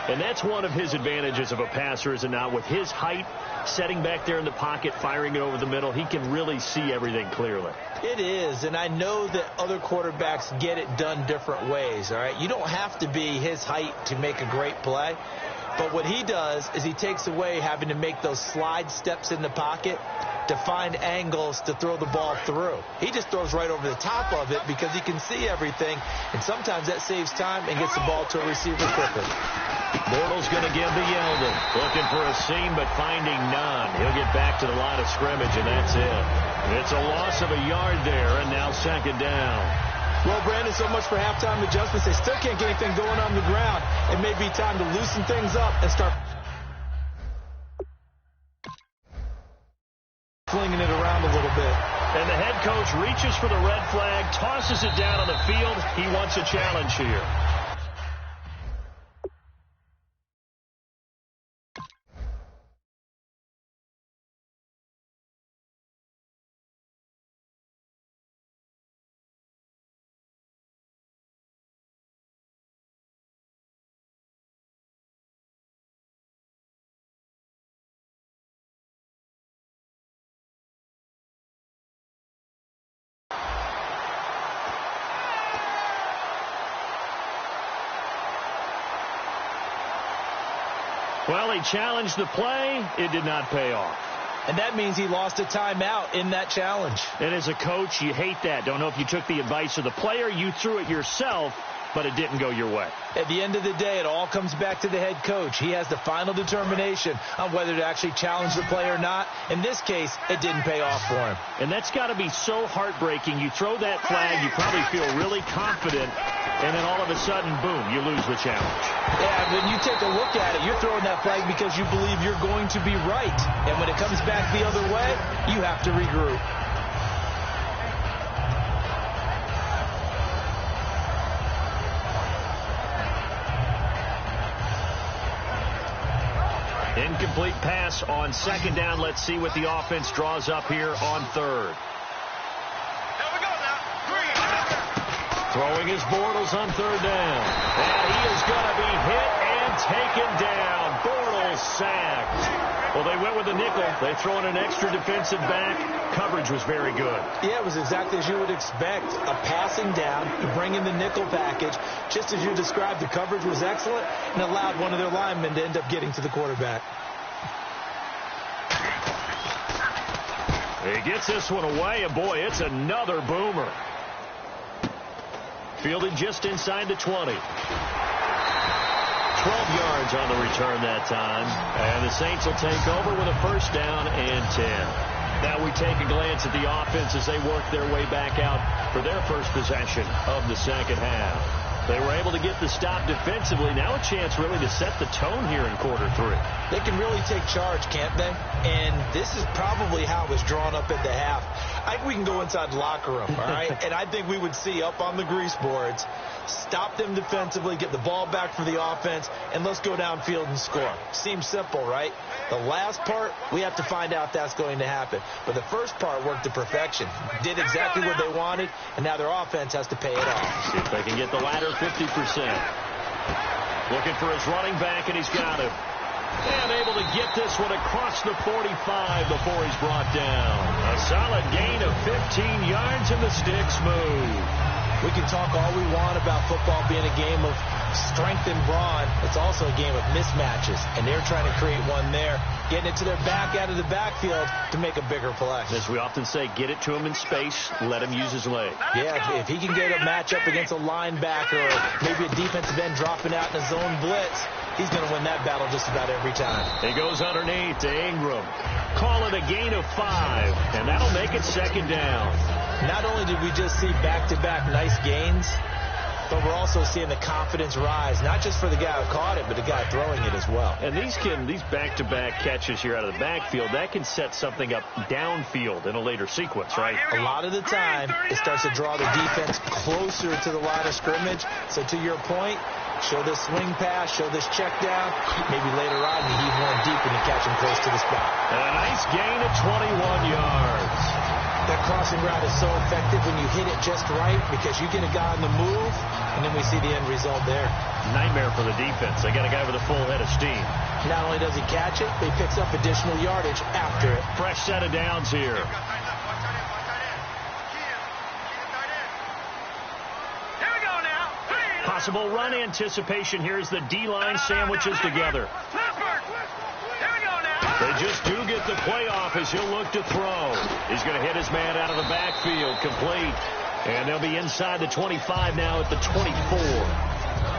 Speaker 2: And that's one of his advantages of a passer, is it not? With his height, setting back there in the pocket, firing it over the middle, he can really see everything clearly.
Speaker 3: It is, and I know that other quarterbacks get it done different ways, all right? You don't have to be his height to make a great play. But what he does is he takes away having to make those slide steps in the pocket to find angles to throw the ball through. He just throws right over the top of it because he can see everything, and sometimes that saves time and gets the ball to a receiver quickly.
Speaker 2: Bortles going to give the Yeldon. Looking for a seam, but finding none. He'll get back to the line of scrimmage, and that's it. It's a loss of a yard there, and now second down.
Speaker 3: Well, Brandon, so much for halftime adjustments. They still can't get anything going on the ground. It may be time to loosen things up and start flinging it around a little bit.
Speaker 2: And the head coach reaches for the red flag, tosses it down on the field. He wants a challenge here. Well, he challenged the play. It did not pay off.
Speaker 3: And that means he lost a timeout in that challenge.
Speaker 2: And as a coach, you hate that. Don't know if you took the advice of the player. You threw it yourself, but it didn't go your way.
Speaker 3: At the end of the day, it all comes back to the head coach. He has the final determination on whether to actually challenge the play or not. In this case, it didn't pay off for him.
Speaker 2: And that's got to be so heartbreaking. You throw that flag, you probably feel really confident, and then all of a sudden, boom, you lose the challenge.
Speaker 3: Yeah, when you take a look at it, you're throwing that flag because you believe you're going to be right. And when it comes back the other way, you have to regroup.
Speaker 2: Incomplete pass on second down. Let's see what the offense draws up here on third.
Speaker 4: Here we go now.
Speaker 2: Throwing his Bortles on third down. And he is going to be hit and taken down. Bortles sacked. Well, they went with a nickel. They throw in an extra defensive back. Coverage was very good.
Speaker 3: Yeah, it was exactly as you would expect. A passing down, to bring in the nickel package. Just as you described, the coverage was excellent and allowed one of their linemen to end up getting to the quarterback.
Speaker 2: He gets this one away, and boy, it's another boomer. Fielded just inside the 20. 12 yards on the return that time. And the Saints will take over with a first down and 10. Now we take a glance at the offense as they work their way back out for their first possession of the second half. They were able to get the stop defensively. Now a chance really to set the tone here in quarter three.
Speaker 3: They can really take charge, can't they? And this is probably how it was drawn up at the half. I think we can go inside the locker room, all right? And I think we would see up on the grease boards, stop them defensively, get the ball back for the offense, and let's go downfield and score. Seems simple, right? The last part, we have to find out if that's going to happen. But the first part worked to perfection. Did exactly what they wanted, and now their offense has to pay it off.
Speaker 2: See if they can get the latter 50%. Looking for his running back, and he's got him. And able to get this one across the 45 before he's brought down. A solid gain of 15 yards, and the sticks move.
Speaker 3: We can talk all we want about football being a game of strength and brawn. It's also a game of mismatches, and they're trying to create one there, getting it to their back out of the backfield to make a bigger play.
Speaker 2: As we often say, get it to him in space, let him use his leg.
Speaker 3: Yeah, if he can get a matchup against a linebacker or maybe a defensive end dropping out in a zone blitz, he's going to win that battle just about every time.
Speaker 2: He goes underneath to Ingram. Call it a gain of 5, and that'll make it second down.
Speaker 3: Not only did we just see back-to-back nice gains, but we're also seeing the confidence rise, not just for the guy who caught it, but the guy throwing it as well.
Speaker 2: And these back-to-back catches here out of the backfield, that can set something up downfield in a later sequence, right?
Speaker 3: A lot of the time, it starts to draw the defense closer to the line of scrimmage. So to your point, show this swing pass, show this check down. Maybe later on you heave one deep and you catch him close to the spot.
Speaker 2: And a nice gain of 21 yards.
Speaker 3: That crossing route is so effective when you hit it just right because you get a guy on the move, and then we see the end result there.
Speaker 2: Nightmare for the defense. They got a guy with a full head of steam.
Speaker 3: Not only does he catch it, he picks up additional yardage after it.
Speaker 2: Fresh set of downs here. Possible run anticipation. Here's the D-line sandwiches together. They just do get the playoff as he'll look to throw. He's going to hit his man out of the backfield, complete. And they'll be inside the 25 now at the 24.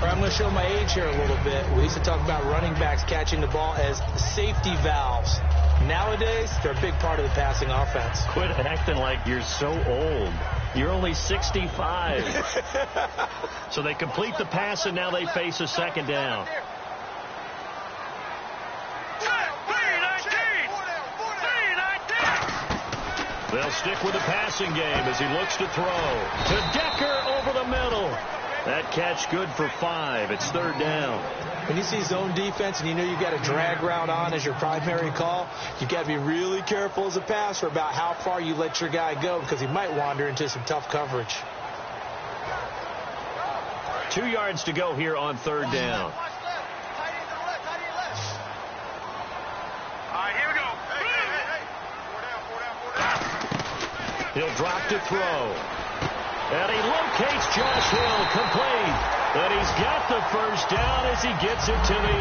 Speaker 3: I'm going to show my age here a little bit. We used to talk about running backs catching the ball as safety valves. Nowadays, they're a big part of the passing offense.
Speaker 2: Quit acting like you're so old. You're only 65. So they complete the pass, and now they face a second down. They'll stick with the passing game as he looks to throw. To Decker over the middle. That catch good for 5. It's third down.
Speaker 3: When you see zone defense and you know you've got a drag route on as your primary call, you've got to be really careful as a passer about how far you let your guy go because he might wander into some tough coverage.
Speaker 2: 2 yards to go here on third down. He'll drop to throw. And he locates Josh Hill, complete. And he's got the first down as he gets it to the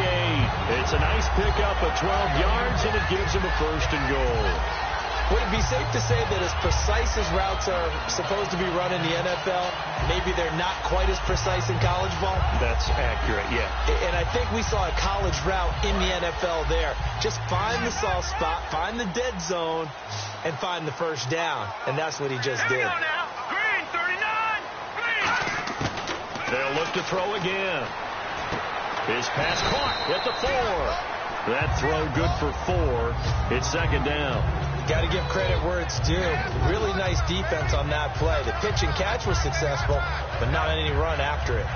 Speaker 2: 8. It's a nice pickup of 12 yards, and it gives him a first and goal.
Speaker 3: Would it be safe to say that as precise as routes are supposed to be run in the NFL, maybe they're not quite as precise in college ball?
Speaker 2: That's accurate, yeah.
Speaker 3: And I think we saw a college route in the NFL there. Just find the soft spot, find the dead zone, and find the first down. And that's what he just did.
Speaker 4: Here we go now. Green, 39. Green.
Speaker 2: They'll look to throw again. His pass caught at the 4. That throw good for 4. It's second down.
Speaker 3: Got to give credit where it's due. Really nice defense on that play. The pitch and catch was successful, but not any run after it.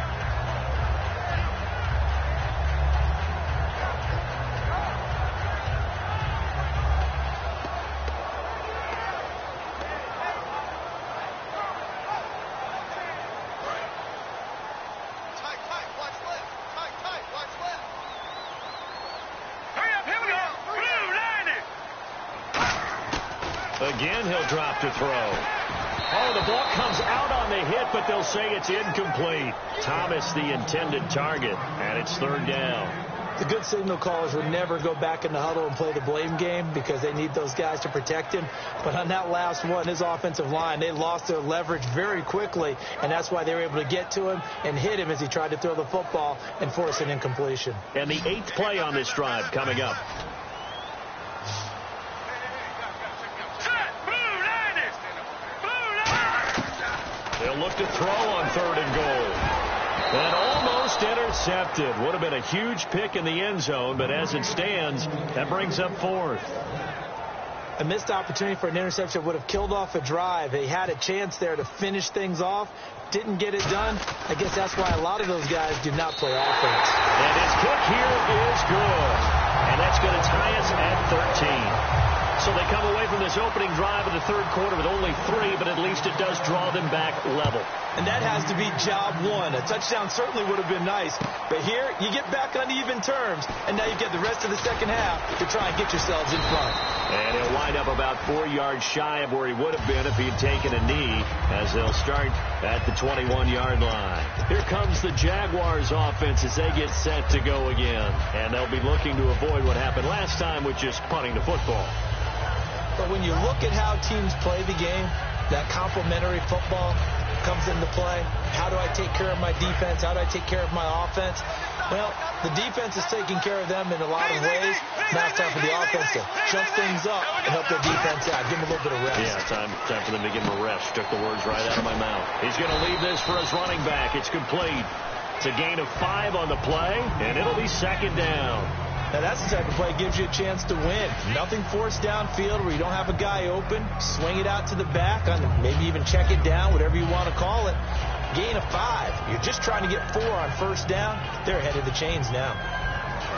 Speaker 2: Again, he'll drop to throw. Oh, the ball comes out on the hit, but they'll say it's incomplete. Thomas, the intended target, and it's third down.
Speaker 3: The good signal callers would never go back in the huddle and play the blame game because they need those guys to protect him. But on that last one, his offensive line, they lost their leverage very quickly, and that's why they were able to get to him and hit him as he tried to throw the football and force an incompletion.
Speaker 2: And the 8th play on this drive coming up. They'll look to throw on third and goal. And almost intercepted. Would have been a huge pick in the end zone, but as it stands, that brings up 4th.
Speaker 3: A missed opportunity for an interception would have killed off a drive. They had a chance there to finish things off. Didn't get it done. I guess that's why a lot of those guys do not play offense.
Speaker 2: And his kick here is good. And that's going to tie us at 13. So they come away from this opening drive in the third quarter with only 3, but at least it does draw them back level.
Speaker 3: And that has to be job 1. A touchdown certainly would have been nice. But here, you get back on even terms, and now you get the rest of the second half to try and get yourselves in front.
Speaker 2: And he'll wind up about 4 yards shy of where he would have been if he'd taken a knee, as they'll start at the 21-yard line. Here comes the Jaguars offense as they get set to go again. And they'll be looking to avoid what happened last time, which is punting the football.
Speaker 3: But when you look at how teams play the game, that complementary football comes into play. How do I take care of my defense? How do I take care of my offense? Well, the defense is taking care of them in a lot of ways. Now it's time for the offense to jump things up and help their defense out. Give them a little bit of rest.
Speaker 2: Yeah, time for them to give them a rest. Took the words right out of my mouth. He's going to leave this for his running back. It's complete. It's a gain of 5 on the play, and it'll be second down.
Speaker 3: Now, that's the type of play that gives you a chance to win. Nothing forced downfield where you don't have a guy open. Swing it out to the back, maybe even check it down, whatever you want to call it. Gain of 5. You're just trying to get 4 on first down. They're ahead of the chains now.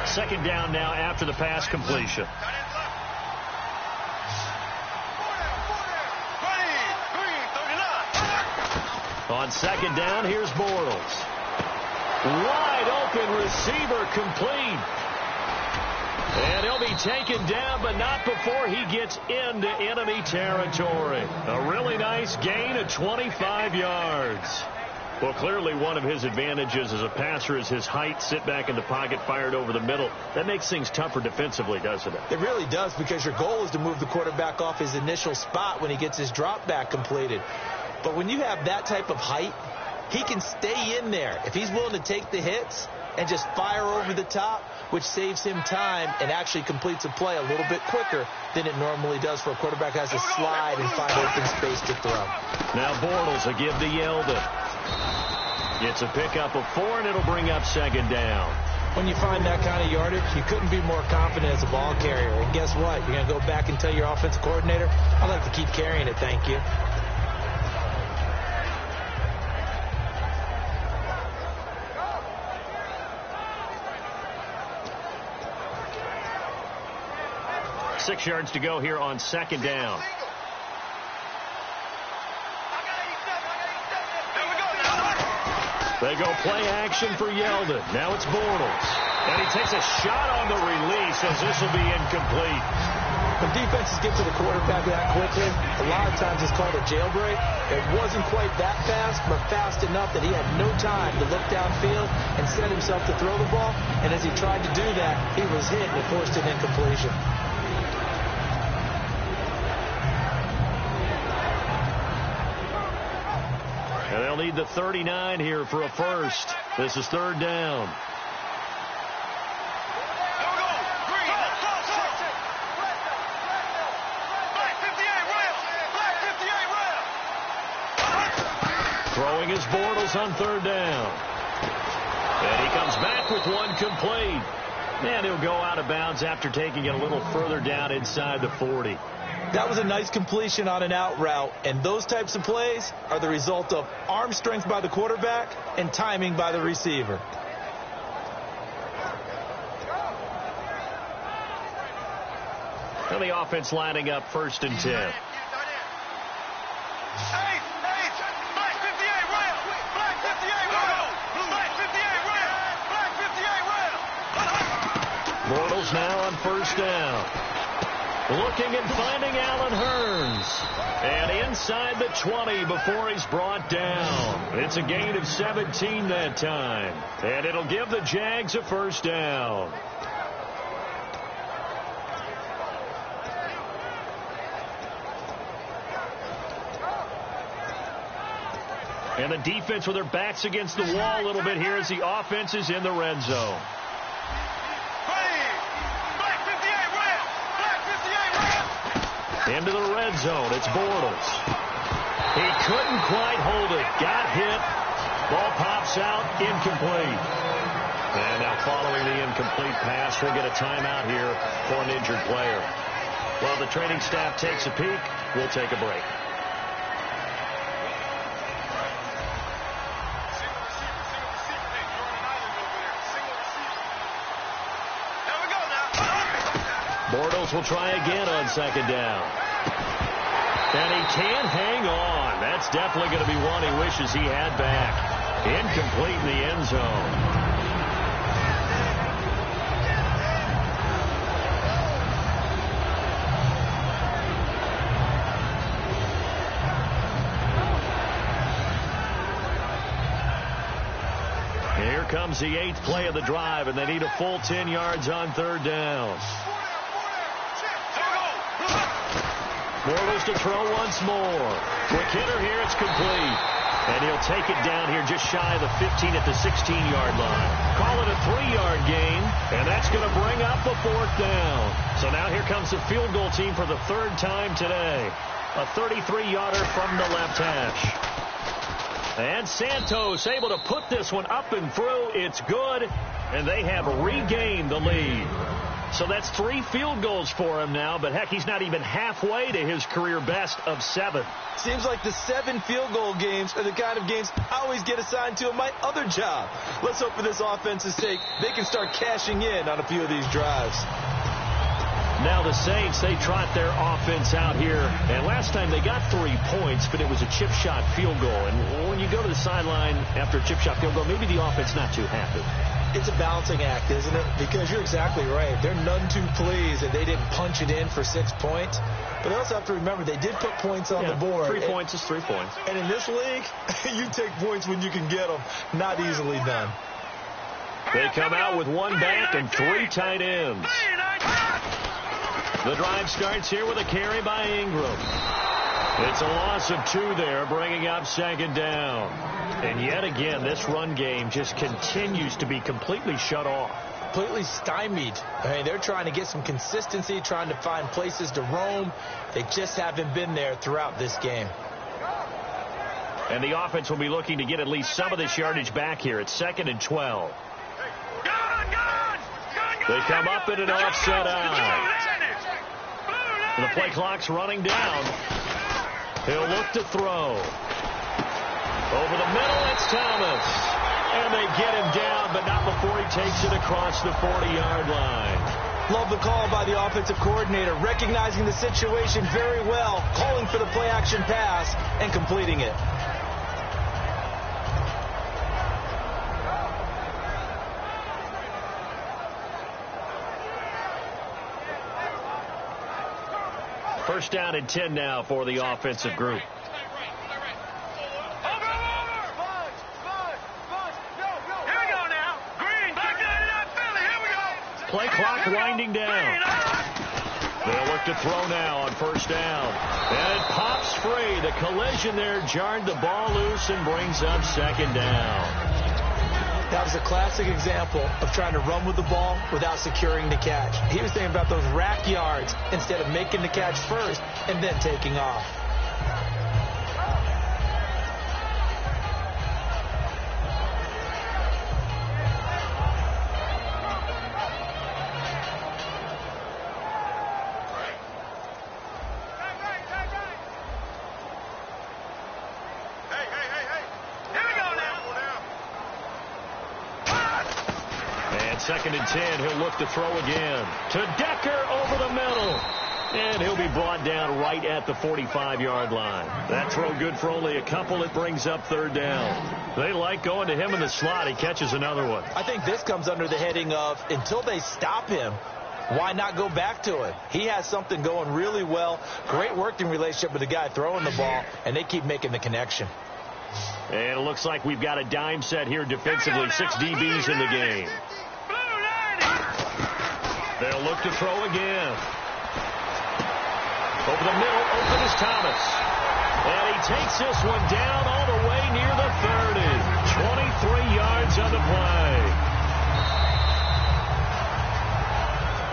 Speaker 2: Second down now after the pass completion. On second down, here's Bortles. Wide open receiver complete. And he'll be taken down, but not before he gets into enemy territory. A really nice gain of 25 yards. Well, clearly one of his advantages as a passer is his height. Sit back in the pocket, fired over the middle. That makes things tougher defensively, doesn't it?
Speaker 3: It really does, because your goal is to move the quarterback off his initial spot when he gets his drop back completed. But when you have that type of height, he can stay in there. If he's willing to take the hits and just fire over the top, which saves him time and actually completes a play a little bit quicker than it normally does for a quarterback has to slide and find open space to throw.
Speaker 2: Now Bortles will give to Yeldon. It's a pickup of 4, and it'll bring up second down.
Speaker 3: When you find that kind of yardage, you couldn't be more confident as a ball carrier. And guess what? You're going to go back and tell your offensive coordinator, I'd like to keep carrying it, thank you.
Speaker 2: Six yards to go here on second down. They go play action for Yeldon. Now it's Bortles. And he takes a shot on the release as this will be incomplete.
Speaker 3: When defenses get to the quarterback that quickly, a lot of times it's called a jailbreak. It wasn't quite that fast, but fast enough that he had no time to look downfield and set himself to throw the ball. And as he tried to do that, he was hit and forced an incompletion.
Speaker 2: And they'll need the 39 here for a first. This is third down. Throwing his Bortles on third down. And he comes back with one complete. And he'll go out of bounds after taking it a little further down inside the 40.
Speaker 3: That was a nice completion on an out route, and those types of plays are the result of arm strength by the quarterback and timing by the receiver.
Speaker 2: And the offense lining up first and 10. Bortles now on first down. Looking and finding Allen Hurns. And inside the 20 before he's brought down. It's a gain of 17 that time. And it'll give the Jags a first down. And the defense with their backs against the wall a little bit here as the offense is in the red zone. Into the red zone. It's Bortles. He couldn't quite hold it. Got hit. Ball pops out. Incomplete. And now following the incomplete pass, we'll get a timeout here for an injured player. While the training staff takes a peek, we'll take a break. Bortles will try again on second down. And he can't hang on. That's definitely going to be one he wishes he had back. Incomplete in the end zone. Here comes the 8th play of the drive, and they need a full 10 yards on third down. Bortles to throw once more. Quick hitter here. It's complete. And he'll take it down here just shy of the 15 at the 16-yard line. Call it a 3-yard gain, and that's going to bring up the 4th down. So now here comes the field goal team for the 3rd time today. A 33-yarder from the left hash. And Santos able to put this one up and through. It's good, and they have regained the lead. So that's 3 field goals for him now, but heck, he's not even halfway to his career best of 7.
Speaker 3: Seems like the 7 field goal games are the kind of games I always get assigned to in my other job. Let's hope for this offense's sake they can start cashing in on a few of these drives.
Speaker 2: Now the Saints, they trot their offense out here, and last time they got 3 points, but it was a chip shot field goal. And when you go to the sideline after a chip shot field goal, maybe the offense not too happy.
Speaker 3: It's a balancing act, isn't it? Because you're exactly right. They're none too pleased that they didn't punch it in for 6 points. But they also have to remember they did put points on the board.
Speaker 2: 3 points is 3 points.
Speaker 3: And in this league, you take points when you can get them. Not easily done.
Speaker 2: They come out with 1 back and 3 tight ends. The drive starts here with a carry by Ingram. It's a loss of 2 there, bringing up 2nd down. And yet again, this run game just continues to be completely shut off.
Speaker 3: Completely stymied. I mean, they're trying to get some consistency, trying to find places to roam. They just haven't been there throughout this game.
Speaker 2: And the offense will be looking to get at least some of this yardage back here. It's 2nd and 12. They come up in an offset eye. The play clock's running down. He'll look to throw. Over the middle, it's Thomas. And they get him down, but not before he takes it across the 40-yard line.
Speaker 3: Love the call by the offensive coordinator, recognizing the situation very well, calling for the play-action pass, and completing it.
Speaker 2: First down and 10 now for the offensive group. Play clock winding down. They'll look to throw now on first down. And it pops free. The collision there jarred the ball loose and brings up second down.
Speaker 3: That was a classic example of trying to run with the ball without securing the catch. He was thinking about those rack yards instead of making the catch first and then taking off.
Speaker 2: Second and 10, he'll look to throw again. To Decker over the middle. And he'll be brought down right at the 45-yard line. That throw good for only a couple. It brings up third down. They like going to him in the slot. He catches another one.
Speaker 3: I think this comes under the heading of until they stop him, why not go back to it? He has something going really well. Great working relationship with the guy throwing the ball, and they keep making the connection.
Speaker 2: And it looks like we've got a dime set here defensively. 6 DBs in the game. They'll look to throw again. Over the middle, open is Thomas. And he takes this one down all the way near the 30. 23 yards on the play.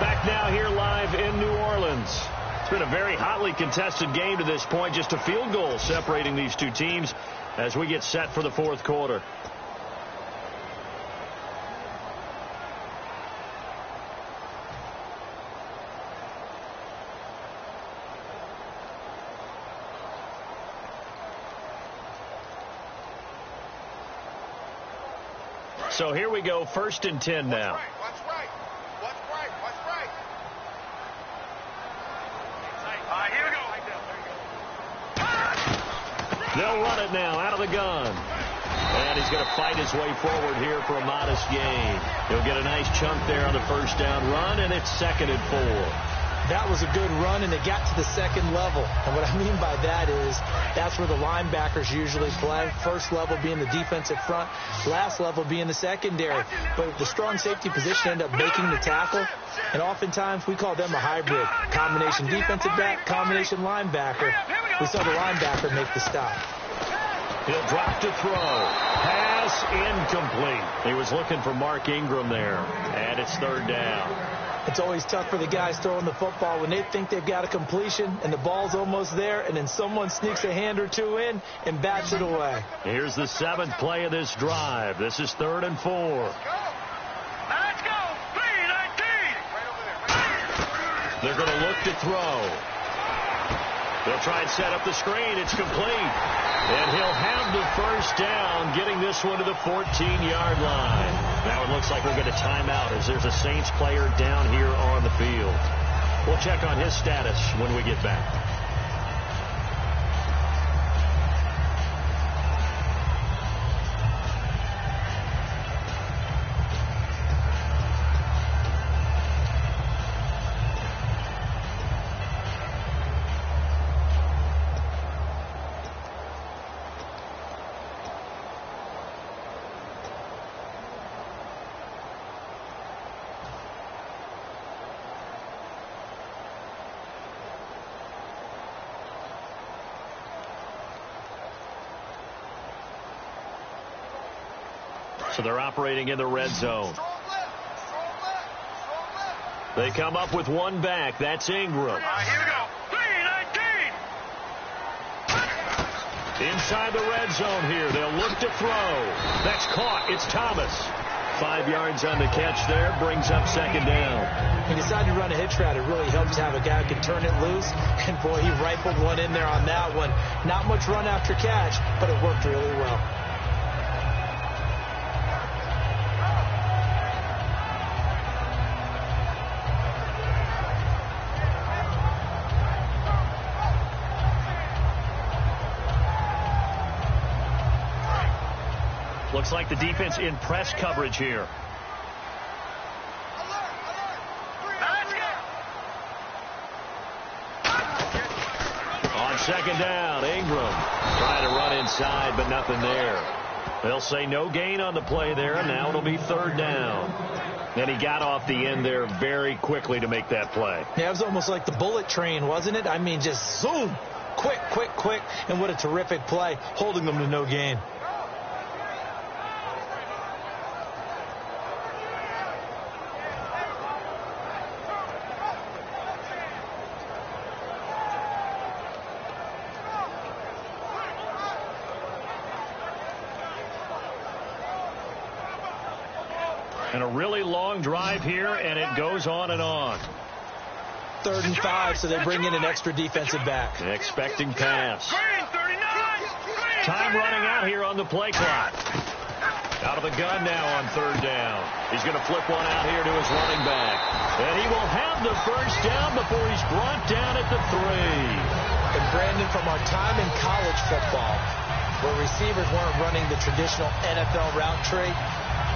Speaker 2: Back now here live in New Orleans. It's been a very hotly contested game to this point. Just a field goal separating these two teams as we get set for the fourth quarter. So here we go, first and 10 now.
Speaker 4: Watch right. Here we go.
Speaker 2: They'll run it now out of the gun. And he's going to fight his way forward here for a modest gain. He'll get a nice chunk there on the first down run, and it's 2nd and 4.
Speaker 3: That was a good run, and they got to the second level. And what I mean by that is that's where the linebackers usually play. First level being the defensive front, last level being the secondary. But the strong safety position end up making the tackle, and oftentimes we call them a hybrid. Combination defensive back, combination linebacker. We saw the linebacker make the stop.
Speaker 2: He'll drop to throw. Pass incomplete. He was looking for Mark Ingram there, and it's third down.
Speaker 3: It's always tough for the guys throwing the football when they think they've got a completion and the ball's almost there, and then someone sneaks a hand or two in and bats it away.
Speaker 2: Here's the 7th play of this drive. This is 3rd and 4.
Speaker 4: Let's go. 3-19.
Speaker 2: They're going to look to throw. They'll try and set up the screen. It's complete. And he'll have the first down, getting this one to the 14-yard line. Now it looks like we'll get a timeout as there's a Saints player down here on the field. We'll check on his status when we get back. So they're operating in the red zone. They come up with one back. That's Ingram.
Speaker 4: Here we go. 3-19.
Speaker 2: Inside the red zone here. They'll look to throw. That's caught. It's Thomas. 5 yards on the catch there. Brings up second down.
Speaker 3: He decided to run a hitch route. It really helps to have a guy who can turn it loose. And, boy, he rifled one in there on that one. Not much run after catch, but it worked really well.
Speaker 2: Looks like the defense in press coverage here.
Speaker 4: Let's go.
Speaker 2: second down. Ingram trying to run inside, but nothing there. They'll say no gain on the play there, and now it'll be third down. And he got off the end there very quickly to make that play.
Speaker 3: Yeah, it was almost like the bullet train, wasn't it? I mean, just zoom. Quick, quick, quick. And what a terrific play, holding them to no gain.
Speaker 2: And a really long drive here, and it goes on and on.
Speaker 3: 3rd and 5, so they bring in an extra defensive back.
Speaker 2: Expecting pass. Time running out here on the play clock. Out of the gun now on 3rd down. He's going to flip one out here to his running back. And he will have the first down before he's brought down at the 3.
Speaker 3: And Brandon, from our time in college football, where receivers weren't running the traditional NFL route tree,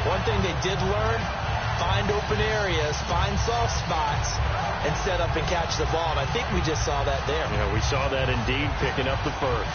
Speaker 3: one thing they did learn, find open areas, find soft spots, and set up and catch the ball. And I think we just saw that there.
Speaker 2: Yeah, we saw that indeed, picking up the first.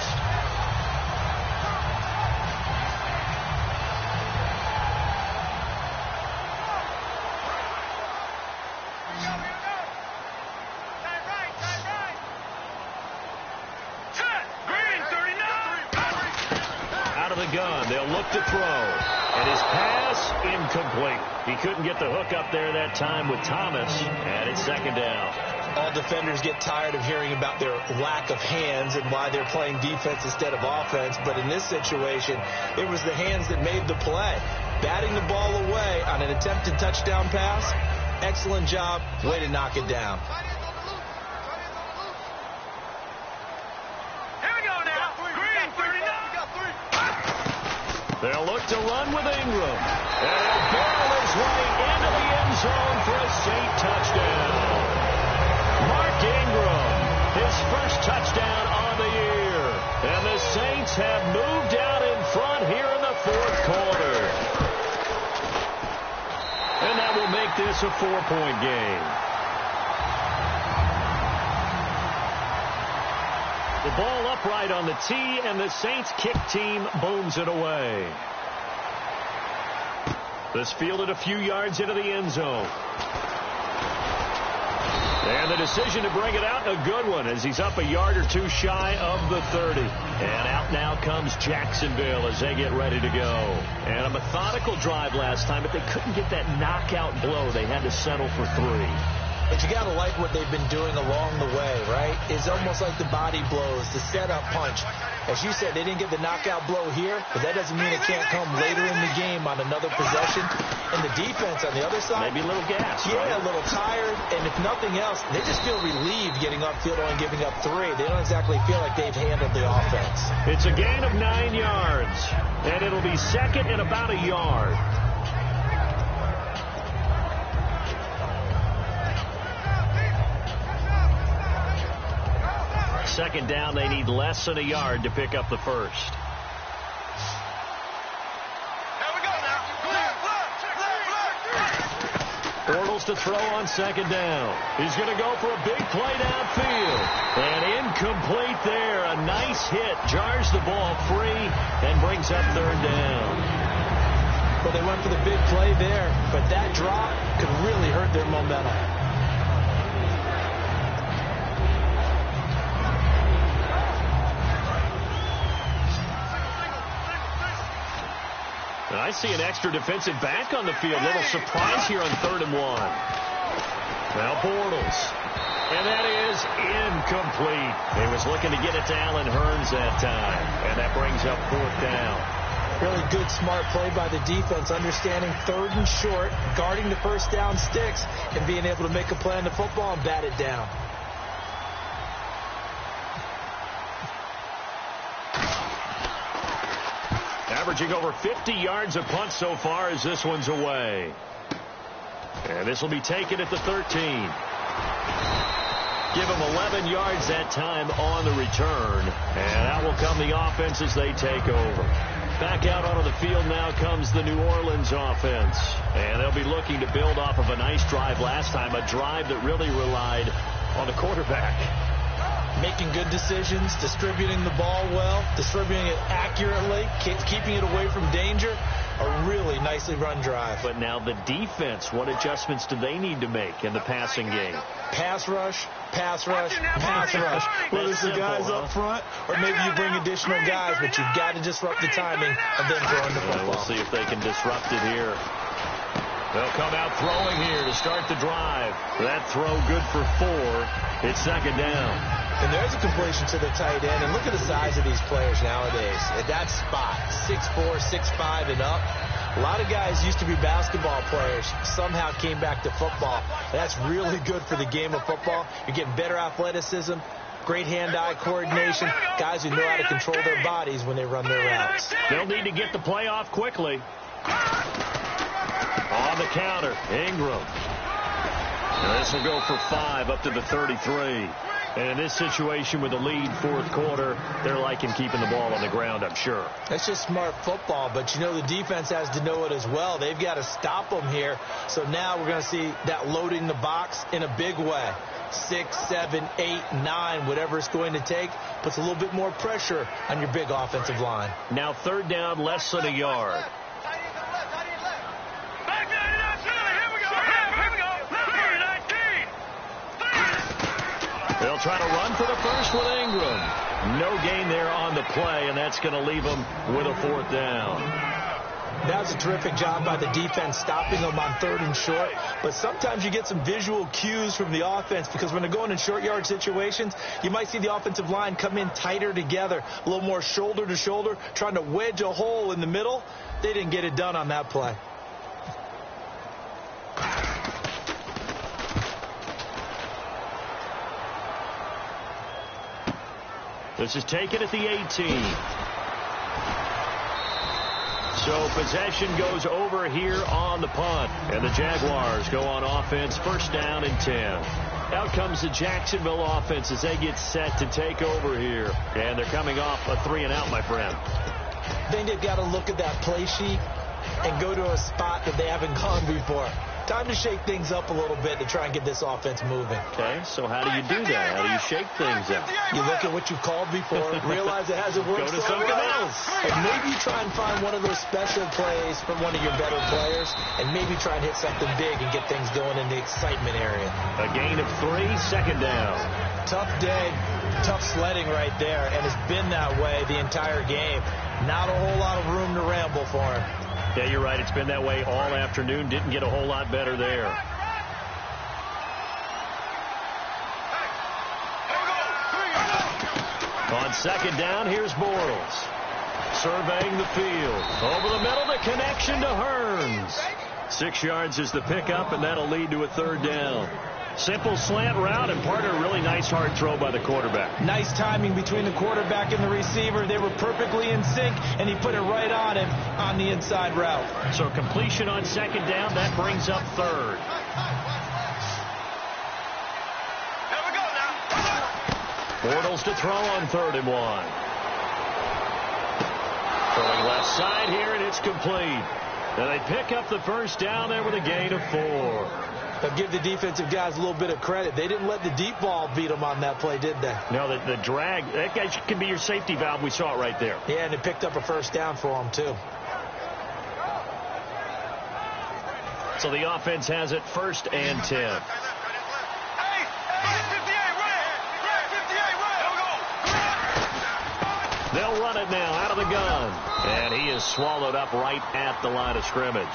Speaker 2: Out of the gun, they'll look to throw. And his pass incomplete. He couldn't get the hook up there that time with Thomas, and it's second down.
Speaker 3: All defenders get tired of hearing about their lack of hands and why they're playing defense instead of offense. But in this situation, it was the hands that made the play. Batting the ball away on an attempted touchdown pass. Excellent job. Way to knock it down.
Speaker 2: They'll look to run with Ingram. And he'll barrel his way into the end zone for a Saint touchdown. Mark Ingram, his first touchdown on the year. And the Saints have moved out in front here in the 4th quarter. And that will make this a 4-point game. The ball upright on the tee, and the Saints kick team booms it away. This fielded a few yards into the end zone. And the decision to bring it out, a good one, as he's up a yard or two shy of the 30. And out now comes Jacksonville as they get ready to go. And a methodical drive last time, but they couldn't get that knockout blow. They had to settle for 3.
Speaker 3: But you got to like what they've been doing along the way, right? It's almost like the body blows, the setup punch. As you said, they didn't get the knockout blow here, but that doesn't mean it can't come later in the game on another possession. And the defense on the other side,
Speaker 2: maybe a little gas.
Speaker 3: Yeah,
Speaker 2: right?
Speaker 3: A little tired. And if nothing else, they just feel relieved getting upfield only giving up 3. They don't exactly feel like they've handled the offense.
Speaker 2: It's a gain of 9 yards, and it'll be second and about a yard. Second down, they need less than a yard to pick up the first. Bortles to throw on second down. He's going to go for a big play downfield. And incomplete there. A nice hit. Jars the ball free and brings up 3rd down.
Speaker 3: Well, they went for the big play there, but that drop could really hurt their momentum.
Speaker 2: And I see an extra defensive back on the field. Little surprise here on 3rd and 1. Now Bortles. And that is incomplete. He was looking to get it to Allen Hurns that time. And that brings up 4th down.
Speaker 3: Really good, smart play by the defense, understanding 3rd and short, guarding the first down sticks, and being able to make a play on the football and bat it down.
Speaker 2: Averaging over 50 yards a punt so far as this one's away. And this will be taken at the 13. Give him 11 yards that time on the return. And out will come the offense as they take over. Back out onto the field now comes the New Orleans offense. And they'll be looking to build off of a nice drive last time, a drive that really relied on the quarterback.
Speaker 3: making good decisions, distributing the ball well, distributing it accurately, keeping it away from danger. A really nicely run drive.
Speaker 2: But now the defense, what adjustments do they need to make in the passing game?
Speaker 3: Pass rush, pass rush, pass rush. Whether it's the guys up front or maybe you bring additional guys, but you've got to disrupt the timing of them throwing the football.
Speaker 2: We'll see if they can disrupt it here. They'll come out throwing here to start the drive. That throw good for 4. It's second down.
Speaker 3: And there's a completion to the tight end. And look at the size of these players nowadays. At that spot, 6'4", 6'5", and up. A lot of guys used to be basketball players, somehow came back to football. That's really good for the game of football. You're getting better athleticism, great hand-eye coordination, guys who know how to control their bodies when they run their routes.
Speaker 2: They'll need to get the play off quickly. On the counter, Ingram. Now this will go for 5 up to the 33. And in this situation with the lead, fourth quarter, they're liking keeping the ball on the ground, I'm sure.
Speaker 3: That's just smart football, but you know the defense has to know it as well. They've got to stop them here. So now we're going to see that loading the box in a big way. 6, 7, 8, 9, whatever it's going to take, puts a little bit more pressure on your big offensive line.
Speaker 2: Now third down, less than a yard. They'll try to run for the first with Ingram. No gain there on the play, and that's going to leave them with a fourth down.
Speaker 3: That was a terrific job by the defense stopping them on 3rd and short. But sometimes you get some visual cues from the offense because when they're going in short yard situations, you might see the offensive line come in tighter together, a little more shoulder to shoulder, trying to wedge a hole in the middle. They didn't get it done on that play.
Speaker 2: This is taken at the 18. So possession goes over here on the punt. And the Jaguars go on offense, first down and 10. Out comes the Jacksonville offense as they get set to take over here. And they're coming off a 3-and-out, my friend.
Speaker 3: Then they've got to look at that play sheet and go to a spot that they haven't gone before. Time to shake things up a little bit to try and get this offense moving.
Speaker 2: Okay, so how do you do that? How do you shake things up?
Speaker 3: You look at what you've called before, realize it hasn't worked.
Speaker 2: Go to something else.
Speaker 3: And maybe try and find one of those special plays from one of your better players, and maybe try and hit something big and get things going in the excitement area.
Speaker 2: A gain of 3, second down.
Speaker 3: Tough day, tough sledding right there, and it's been that way the entire game. Not a whole lot of room to ramble for him.
Speaker 2: Yeah, you're right. It's been that way all afternoon. Didn't get a whole lot better there. On second down, here's Bortles. Surveying the field. Over the middle, the connection to Hearns. 6 yards is the pickup, and that'll lead to a third down. Simple slant route and part of a really nice hard throw by the quarterback.
Speaker 3: Nice timing between the quarterback and the receiver. They were perfectly in sync, and he put it right on him on the inside route.
Speaker 2: So completion on second down, that brings up third.
Speaker 4: Here we go now.
Speaker 2: Bortles to throw on 3rd and 1. Throwing left side here, and it's complete. Now they pick up the first down there with a gain of 4.
Speaker 3: But give the defensive guys a little bit of credit. They didn't let the deep ball beat them on that play, did they?
Speaker 2: No, the drag, that guy can be your safety valve. We saw it right there.
Speaker 3: Yeah, and it picked up a first down for them, too.
Speaker 2: So the offense has it 1st and 10. They'll run it now out of the gun. And he is swallowed up right at the line of scrimmage.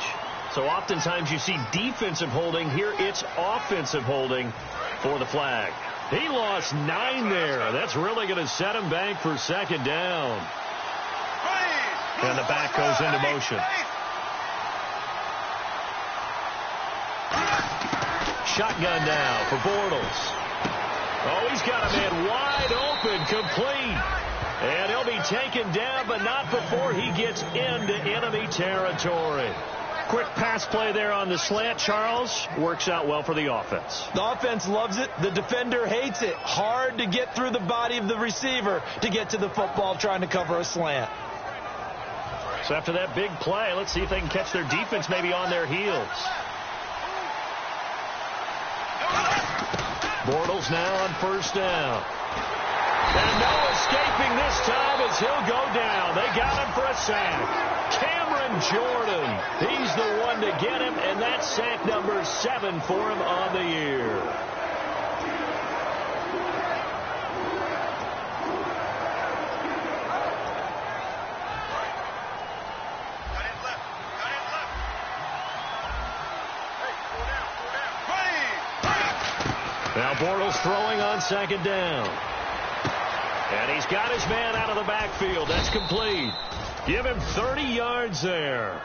Speaker 2: So oftentimes you see defensive holding. Here it's offensive holding for the flag. He lost 9 there. That's really going to set him back for second down. And the back goes into motion. Shotgun now for Bortles. Oh, he's got a man wide open, complete. And he'll be taken down, but not before he gets into enemy territory. Quick pass play there on the slant, Charles. Works out well for the offense.
Speaker 3: The offense loves it. The defender hates it. Hard to get through the body of the receiver to get to the football trying to cover a slant.
Speaker 2: So after that big play, let's see if they can catch their defense maybe on their heels. Bortles Bortles now on first down. And no escaping this time as he'll go down. They got him for a sack. Cameron Jordan, he's the one to get him, and that's sack number 7 for him on the year. Now Bortles throwing on second down. And he's got his man out of the backfield. That's complete. Give him 30 yards there.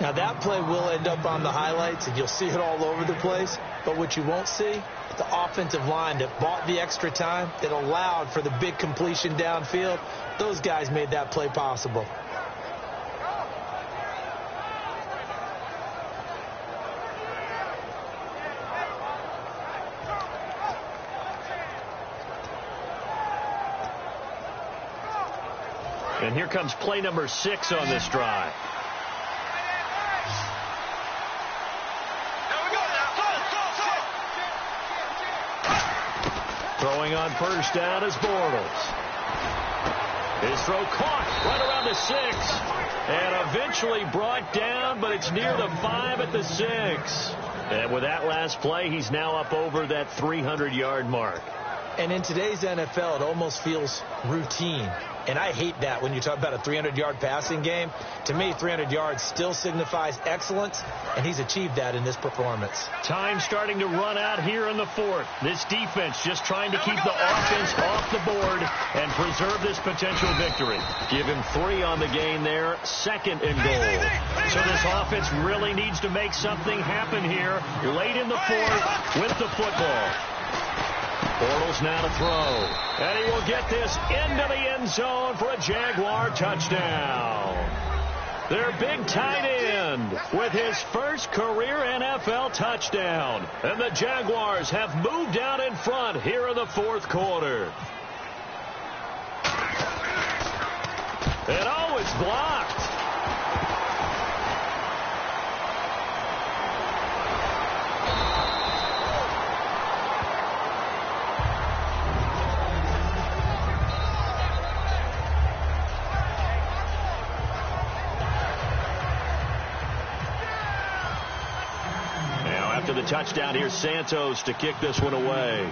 Speaker 3: Now that play will end up on the highlights, and you'll see it all over the place. But what you won't see, the offensive line that bought the extra time, that allowed for the big completion downfield, those guys made that play possible.
Speaker 2: And here comes play number 6 on this drive. Throwing on first down is Bortles. His throw caught right around the 6. And eventually brought down, but it's near the 5 at the 6. And with that last play, he's now up over that 300-yard mark.
Speaker 3: And in today's NFL, it almost feels routine. And I hate that when you talk about a 300-yard passing game. To me, 300 yards still signifies excellence, and he's achieved that in this performance.
Speaker 2: Time starting to run out here in the 4th. This defense just trying to keep the offense off the board and preserve this potential victory. Give him 3 on the gain there, 2nd and goal. So this offense really needs to make something happen here late in the 4th with the football. Bortles now to throw. And he will get this into the end zone for a Jaguar touchdown. Their big tight end with his first career NFL touchdown. And the Jaguars have moved out in front here in the 4th quarter. And oh, it's blocked. The touchdown here, Santos to kick this one away.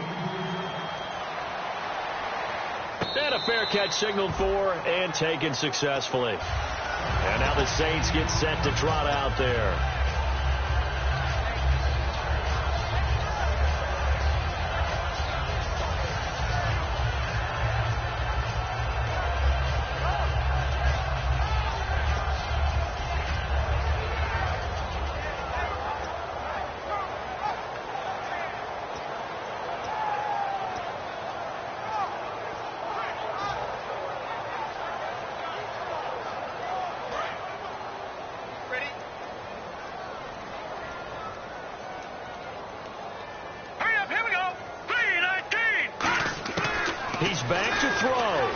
Speaker 2: And a fair catch signaled for and taken successfully. And now the Saints get set to trot out there. Back to throw.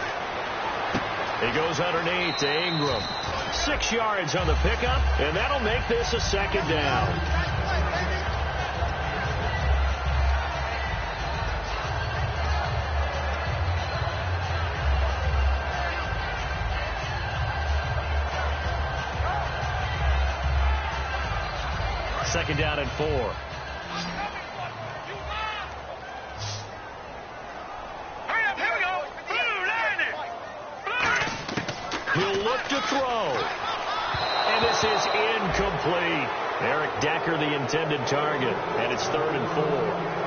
Speaker 2: He goes underneath to Ingram. 6 yards on the pickup, and that'll make this a 2nd down. Second down and 4. He'll look to throw. And this is incomplete. Eric Decker, the intended target. And it's 3rd and 4.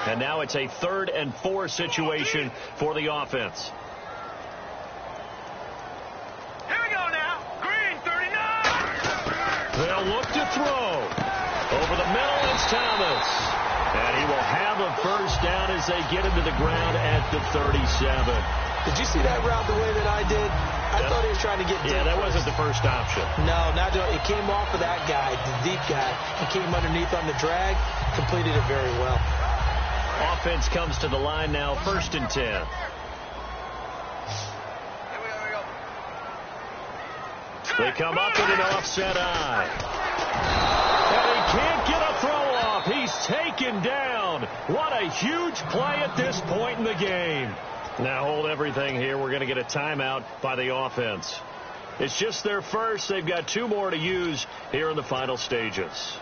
Speaker 2: And now it's a 3rd and 4 situation for the offense.
Speaker 4: Here we go now. Green, 39.
Speaker 2: They'll look to throw. Over the middle, it's Thomas. And he will have a first down as they get him to the ground at the 37.
Speaker 3: Did you see that route the way that I did? I thought he was trying to get deep.
Speaker 2: Yeah, that
Speaker 3: first.
Speaker 2: wasn't the first option.
Speaker 3: No, it came off of that guy, the deep guy. He came underneath on the drag, completed it very well.
Speaker 2: Offense comes to the line now, 1st and 10. They come up with an offset eye. And he can't get a throw off. He's taken down. What a huge play at this point in the game. Now hold everything here. We're going to get a timeout by the offense. It's just their first. They've got 2 more to use here in the final stages.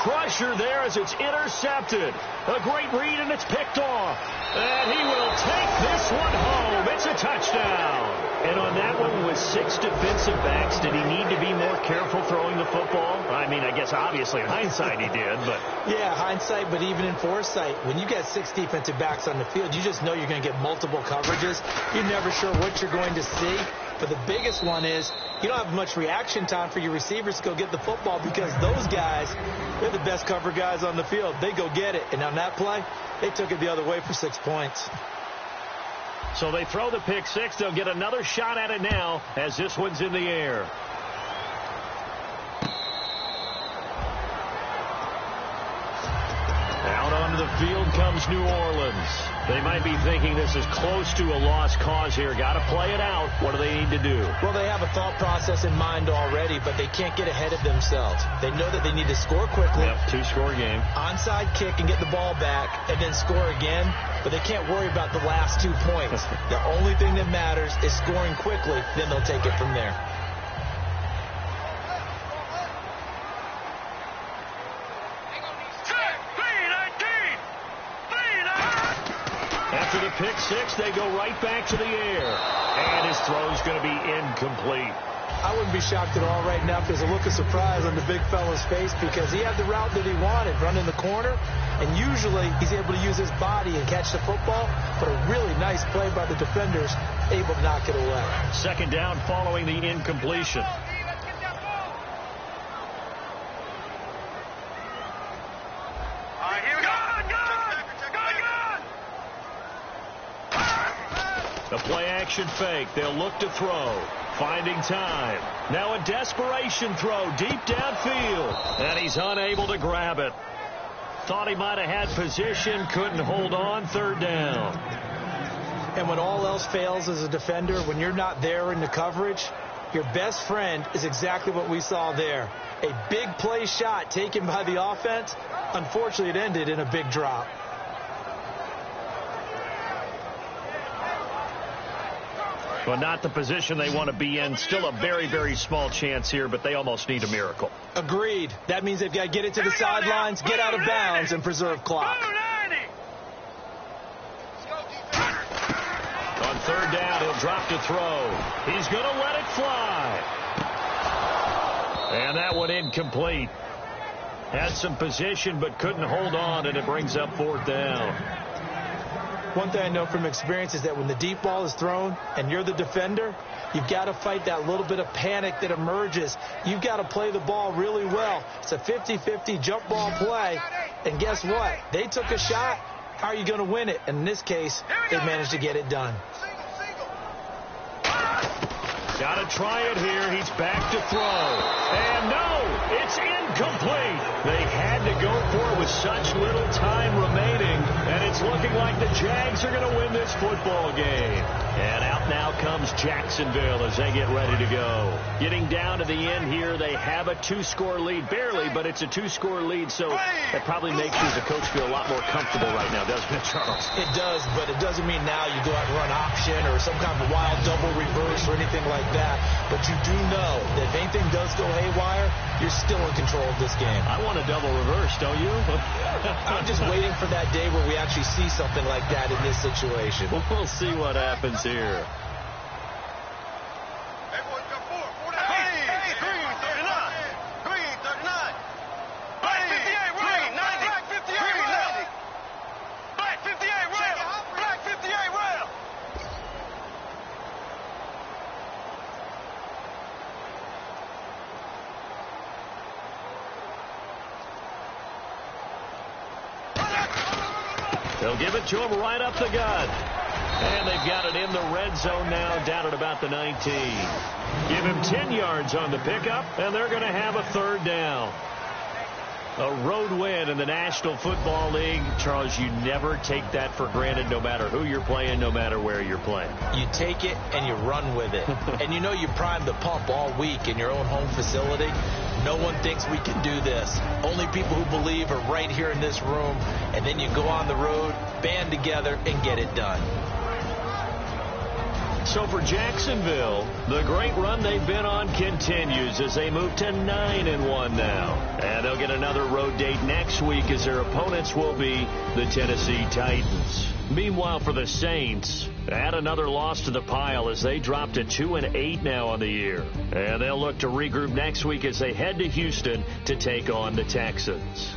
Speaker 2: Crusher there as it's intercepted. A great read, and it's picked off. And he will take this one home. It's a touchdown. And on that one, with 6 defensive backs, did he need to be more careful throwing the football? I mean, I guess obviously in hindsight he did, but...
Speaker 3: Yeah, hindsight, but even in foresight, when you get 6 defensive backs on the field, you just know you're going to get multiple coverages. You're never sure what you're going to see. But the biggest one is you don't have much reaction time for your receivers to go get the football because those guys, they're the best cover guys on the field. They go get it. And on that play, they took it the other way for 6 points.
Speaker 2: So they throw the pick 6. They'll get another shot at it now as this one's in the air. Out onto the field comes New Orleans. They might be thinking this is close to a lost cause here. Got to play it out. What do they need to do?
Speaker 3: Well, they have a thought process in mind already, but they can't get ahead of themselves. They know that they need to score quickly.
Speaker 2: Yep, 2-score game.
Speaker 3: Onside kick and get the ball back and then score again, but they can't worry about the last 2 points. The only thing that matters is scoring quickly, then they'll take it from there.
Speaker 2: After the pick 6, they go right back to the air. And his throw's going to be incomplete.
Speaker 3: I wouldn't be shocked at all right now if there's a look of surprise on the big fella's face because he had the route that he wanted, running the corner, and usually he's able to use his body and catch the football, but a really nice play by the defenders, able to knock it away.
Speaker 2: 2nd down following the incompletion. The play-action fake. They'll look to throw. Finding time. Now a desperation throw deep downfield. And he's unable to grab it. Thought he might have had position. Couldn't hold on. 3rd down.
Speaker 3: And when all else fails as a defender, when you're not there in the coverage, your best friend is exactly what we saw there. A big play shot taken by the offense. Unfortunately, it ended in a big drop.
Speaker 2: Well, not the position they want to be in. Still a very, very small chance here, but they almost need a miracle.
Speaker 3: Agreed. That means they've got to get it to the sidelines, get out of bounds, and preserve clock.
Speaker 2: On 3rd down, he'll drop to throw. He's going to let it fly. And that one incomplete. Had some position, but couldn't hold on, and it brings up 4th down.
Speaker 3: One thing I know from experience is that when the deep ball is thrown and you're the defender, you've got to fight that little bit of panic that emerges. You've got to play the ball really well. It's a 50-50 jump ball play. And guess what? They took a shot. How are you going to win it? And in this case, they managed to get it done.
Speaker 2: Got to try it here. He's back to throw. And no, it's incomplete. They had to go for it with such little time remaining. And it's looking like the Jags are going to win this football game. And out now comes Jacksonville as they get ready to go. Getting down to the end here, they have a 2-score lead. Barely, but it's a 2-score lead, so that probably makes you as a coach feel a lot more comfortable right now, doesn't it, Charles?
Speaker 3: It does, but it doesn't mean now you go out and run option or some kind of wild double reverse or anything like that. But you do know that if anything does go haywire, you're still in control of this game.
Speaker 2: I want a double reverse, don't you?
Speaker 3: I'm just waiting for that day where we actually see something like that in this situation.
Speaker 2: We'll see what happens here. They'll give it to him right up the gut. And they've got it in the red zone now, down at about the 19. Give him 10 yards on the pickup, and they're going to have a third down. A road win in the National Football League. Charles, you never take that for granted, no matter who you're playing, no matter where you're playing.
Speaker 3: You take it and you run with it. And you know you primed the pump all week in your own home facility. No one thinks we can do this. Only people who believe are right here in this room. And then you go on the road, band together, and get it done.
Speaker 2: So for Jacksonville, the great run they've been on continues as they move to 9-1 now. And they'll get another road date next week as their opponents will be the Tennessee Titans. Meanwhile, for the Saints, add another loss to the pile as they drop to 2-8 now on the year. And they'll look to regroup next week as they head to Houston to take on the Texans.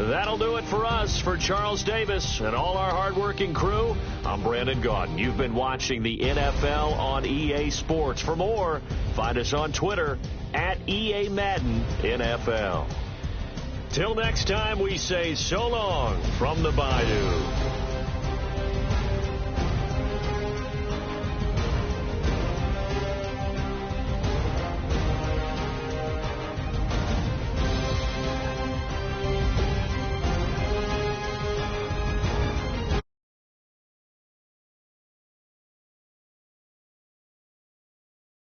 Speaker 2: That'll do it for us. For Charles Davis and all our hardworking crew, I'm Brandon Gaudin. You've been watching the NFL on EA Sports. For more, find us on Twitter at EA Madden NFL. Till next time, we say so long from the Bayou.